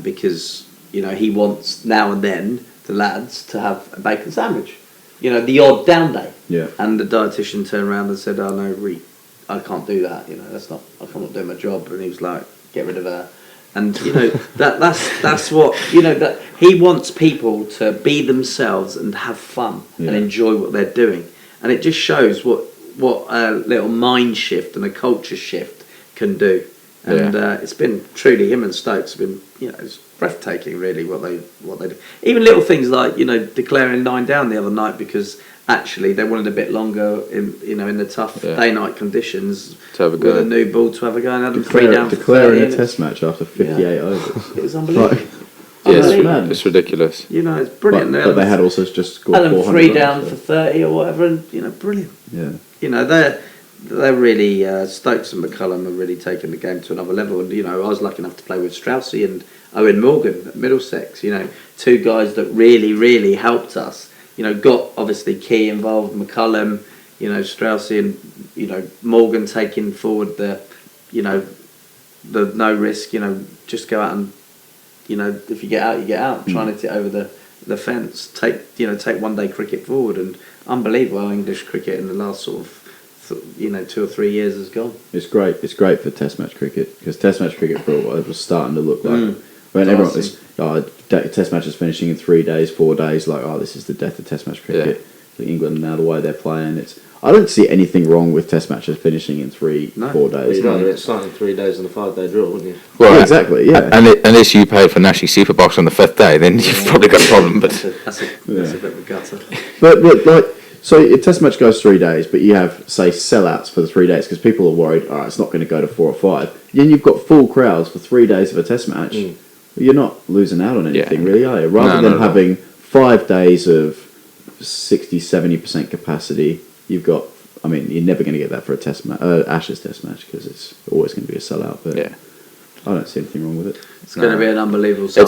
because he wants now and then the lads to have a bacon sandwich, the odd down day. Yeah. And the dietitian turned around and said, "Oh no, I can't do that. That's not. I can't do my job." And he was like, "Get rid of her." And that's what that he wants people to be themselves and have fun and enjoy what they're doing, and it just shows what a little mind shift and a culture shift can do. And it's been truly him and Stokes have been it's breathtaking really what they do. Even little things like declaring 9 down the other night because actually they wanted a bit longer in the tough day-night conditions to have a go. With a new ball to have a go and have them 3 down declaring a test match after 58 overs. It was unbelievable. It's ridiculous. It's brilliant. But they had also just scored 400 them 3 down for 30 or whatever, and brilliant. Yeah. They're really Stokes and McCullum are really taking the game to another level. And I was lucky enough to play with Straussy and Owen Morgan at Middlesex. 2 guys that really, really helped us. Got obviously Key involved, McCullum, Straussy and Morgan taking forward the no risk. Just go out and if you get out, you get out. Trying to hit over the fence, take 1 day cricket forward, and unbelievable how English cricket in the last sort of 2 or 3 years has gone. It's great. It's great for Test match cricket because Test match cricket for a while was starting to look like when everyone was Test matches finishing in 3 days, 4 days. Like this is the death of Test match cricket. England now the way they're playing, I don't see anything wrong with Test matches finishing in 4 days. You'd rather it starting 3 days on a 5-day drill, wouldn't you? Well, exactly. Yeah. Unless you pay for Nash.We Superbox on the 5th day, then you've probably got a problem. But that's a bit of a gutter. But so a Test match goes 3 days, but you have say sellouts for the 3 days because people are worried. It's not going to go to 4 or 5. Then you've got full crowds for 3 days of a Test match. You're not losing out on anything, really, are you? Rather than having 5 days of 60-70% capacity, you've got. I mean, you're never going to get that for a Ashes Test match because it's always going to be a sellout. But I don't see anything wrong with it. It's going to be an unbelievable summer.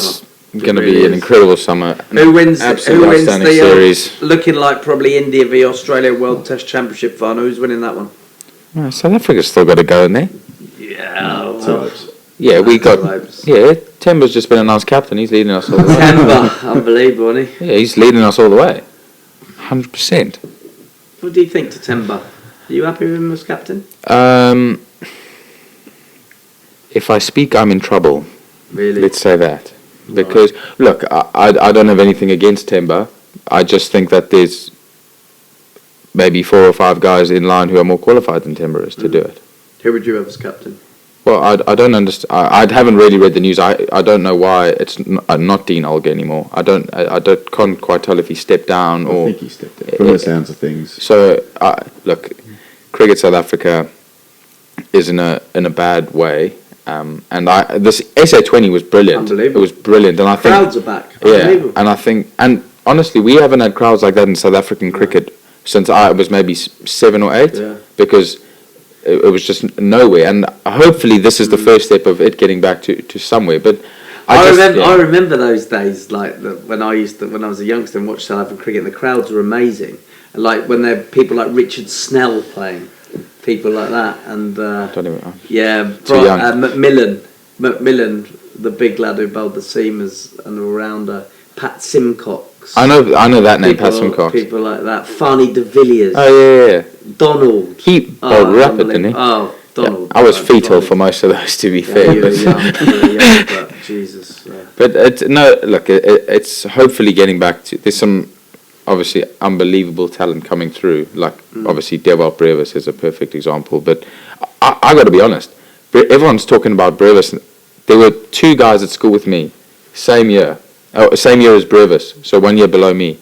It's going to be an incredible summer. Who wins the series? Looking like probably India v Australia World Test Championship final. Who's winning that one? South Africa's still got to go in there. Yeah. Yeah, we got. Yeah, Temba's just been announced captain. He's leading us all the way. Temba, unbelievable, isn't he? Yeah, he's leading us all the way. 100%. What do you think to Temba? Are you happy with him as captain? If I speak, I'm in trouble. Really? Let's say that. Because, look, I don't have anything against Temba. I just think that there's maybe 4 or 5 guys in line who are more qualified than Temba is to do it. Who would you have as captain? Well, I don't understand. I haven't really read the news. I don't know why it's not Dean Olga anymore. I can't quite tell if he stepped down or. I think he stepped down. From the sounds of things. So look, Cricket South Africa is in a bad way, and this SA20 was brilliant. Unbelievable. It was brilliant, and I think Crowds are back. yeah, and honestly, we haven't had crowds like that in South African cricket since I was maybe 7 or 8, because it was just nowhere. And hopefully, this is the first step of it getting back to somewhere. But I remember those days, like when I was a youngster and watched South African cricket. The crowds were amazing, and like when there were people like Richard Snell playing, people like that, and Macmillan, the big lad who bowled the seamers and all-rounder, Pat Simcox. I know that name, Pat Simcox. People like that, Farney de Villiers. Oh yeah. Donald. He bowled rapid, didn't he? Oh, Donald. I was fetal for most of those, to be fair. You were young, but Jesus. But it's hopefully getting back to. There's some obviously unbelievable talent coming through. Like obviously Dewald Brevis is a perfect example. But I got to be honest. Everyone's talking about Brevis. There were 2 guys at school with me, same year as Brevis. So 1 year below me.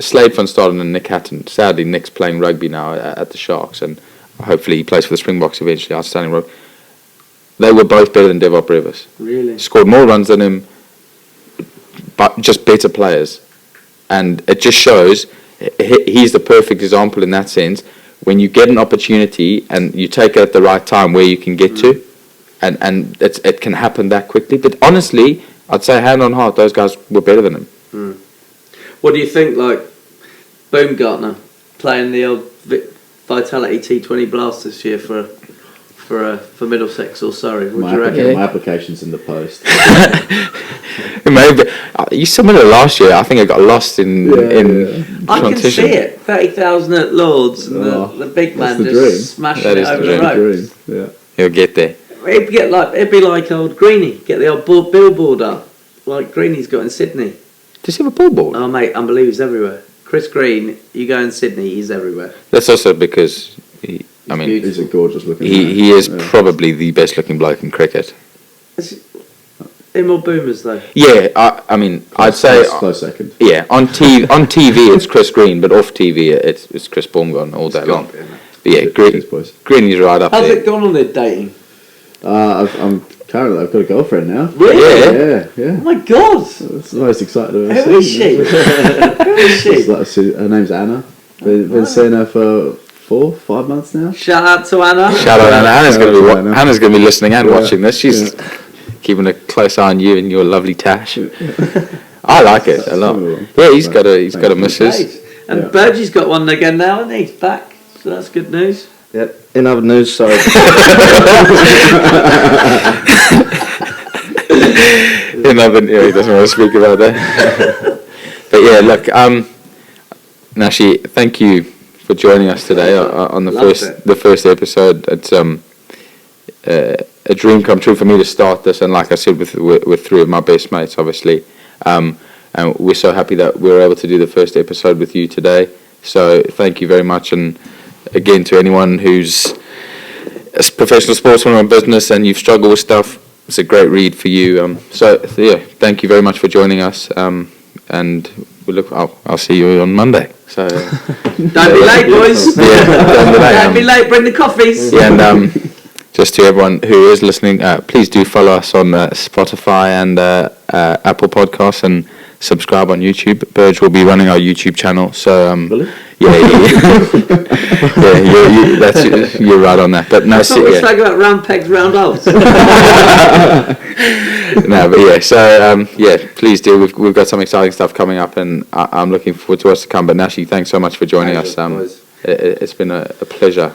Slade van Staden and Nick Hatton. Sadly, Nick's playing rugby now at the Sharks, and hopefully he plays for the Springboks eventually. Outstanding rugby. They were both better than Dewald Brevis. Really? Scored more runs than him, but just better players. And it just shows he's the perfect example in that sense. When you get an opportunity and you take it at the right time where you can get to, and it can happen that quickly. But honestly, I'd say hand on heart, those guys were better than him. What do you think, like Baumgartner playing the old Vitality T20 Blast this year for Middlesex or Surrey? What do you reckon? My application's in the post. Maybe you submitted it last year. I think I got lost in I can transition. see it. 30,000 at Lords, and the big man just smashing it over the road. Yeah, he'll get there. It'd be like old Greenie. Get the old billboard up, like Greenie's got in Sydney. Does he have a billboard? Oh mate, unbelievable, he's everywhere. Chris Green, you go in Sydney, he's everywhere. That's also because he's a gorgeous looking. He is probably the best looking bloke in cricket. Him or Boomers though? Yeah, I'd say close second. Yeah, on TV it's Chris Green, but off TV it's Chris Baumgartner all day long. But yeah, Greenie's right up there. How's it gone on their dating? I've got a girlfriend now. Really? Yeah. Oh my god! That's the most exciting I've ever seen. Who is she? Who is she? Her name's Anna. Been seeing her for 4-5 months now. Shout out to Anna. Shout out Anna. Anna's going to be listening and watching this. She's keeping a close eye on you and your lovely tash. I like it a lot. Yeah, he's got a missus. And Bergie's got one again now, and he's back. So that's good news. Yep. In other news, sorry. He doesn't want to speak about that. But yeah, look, Nashy, thank you for joining us today on the first episode. It's a dream come true for me to start this, and like I said, with 3 of my best mates, obviously, and we're so happy that we were able to do the first episode with you today. So thank you very much, and again to anyone who's a professional sportsman or a business and you've struggled with stuff, it's a great read for you. Thank you very much for joining us, and I'll see you on Monday. So don't be late, boys. Don't be late. Bring the coffees. Yeah, and just to everyone who is listening, please do follow us on Spotify and Apple Podcasts, and subscribe on YouTube. Burge will be running our YouTube channel, so Really? Yeah, you're right on that. But no, we're talking about round pegs, round holes. No, but yeah. So please do. We've got some exciting stuff coming up, and I'm looking forward to what's to come. But Nashy, thanks so much for joining us. It's been a pleasure.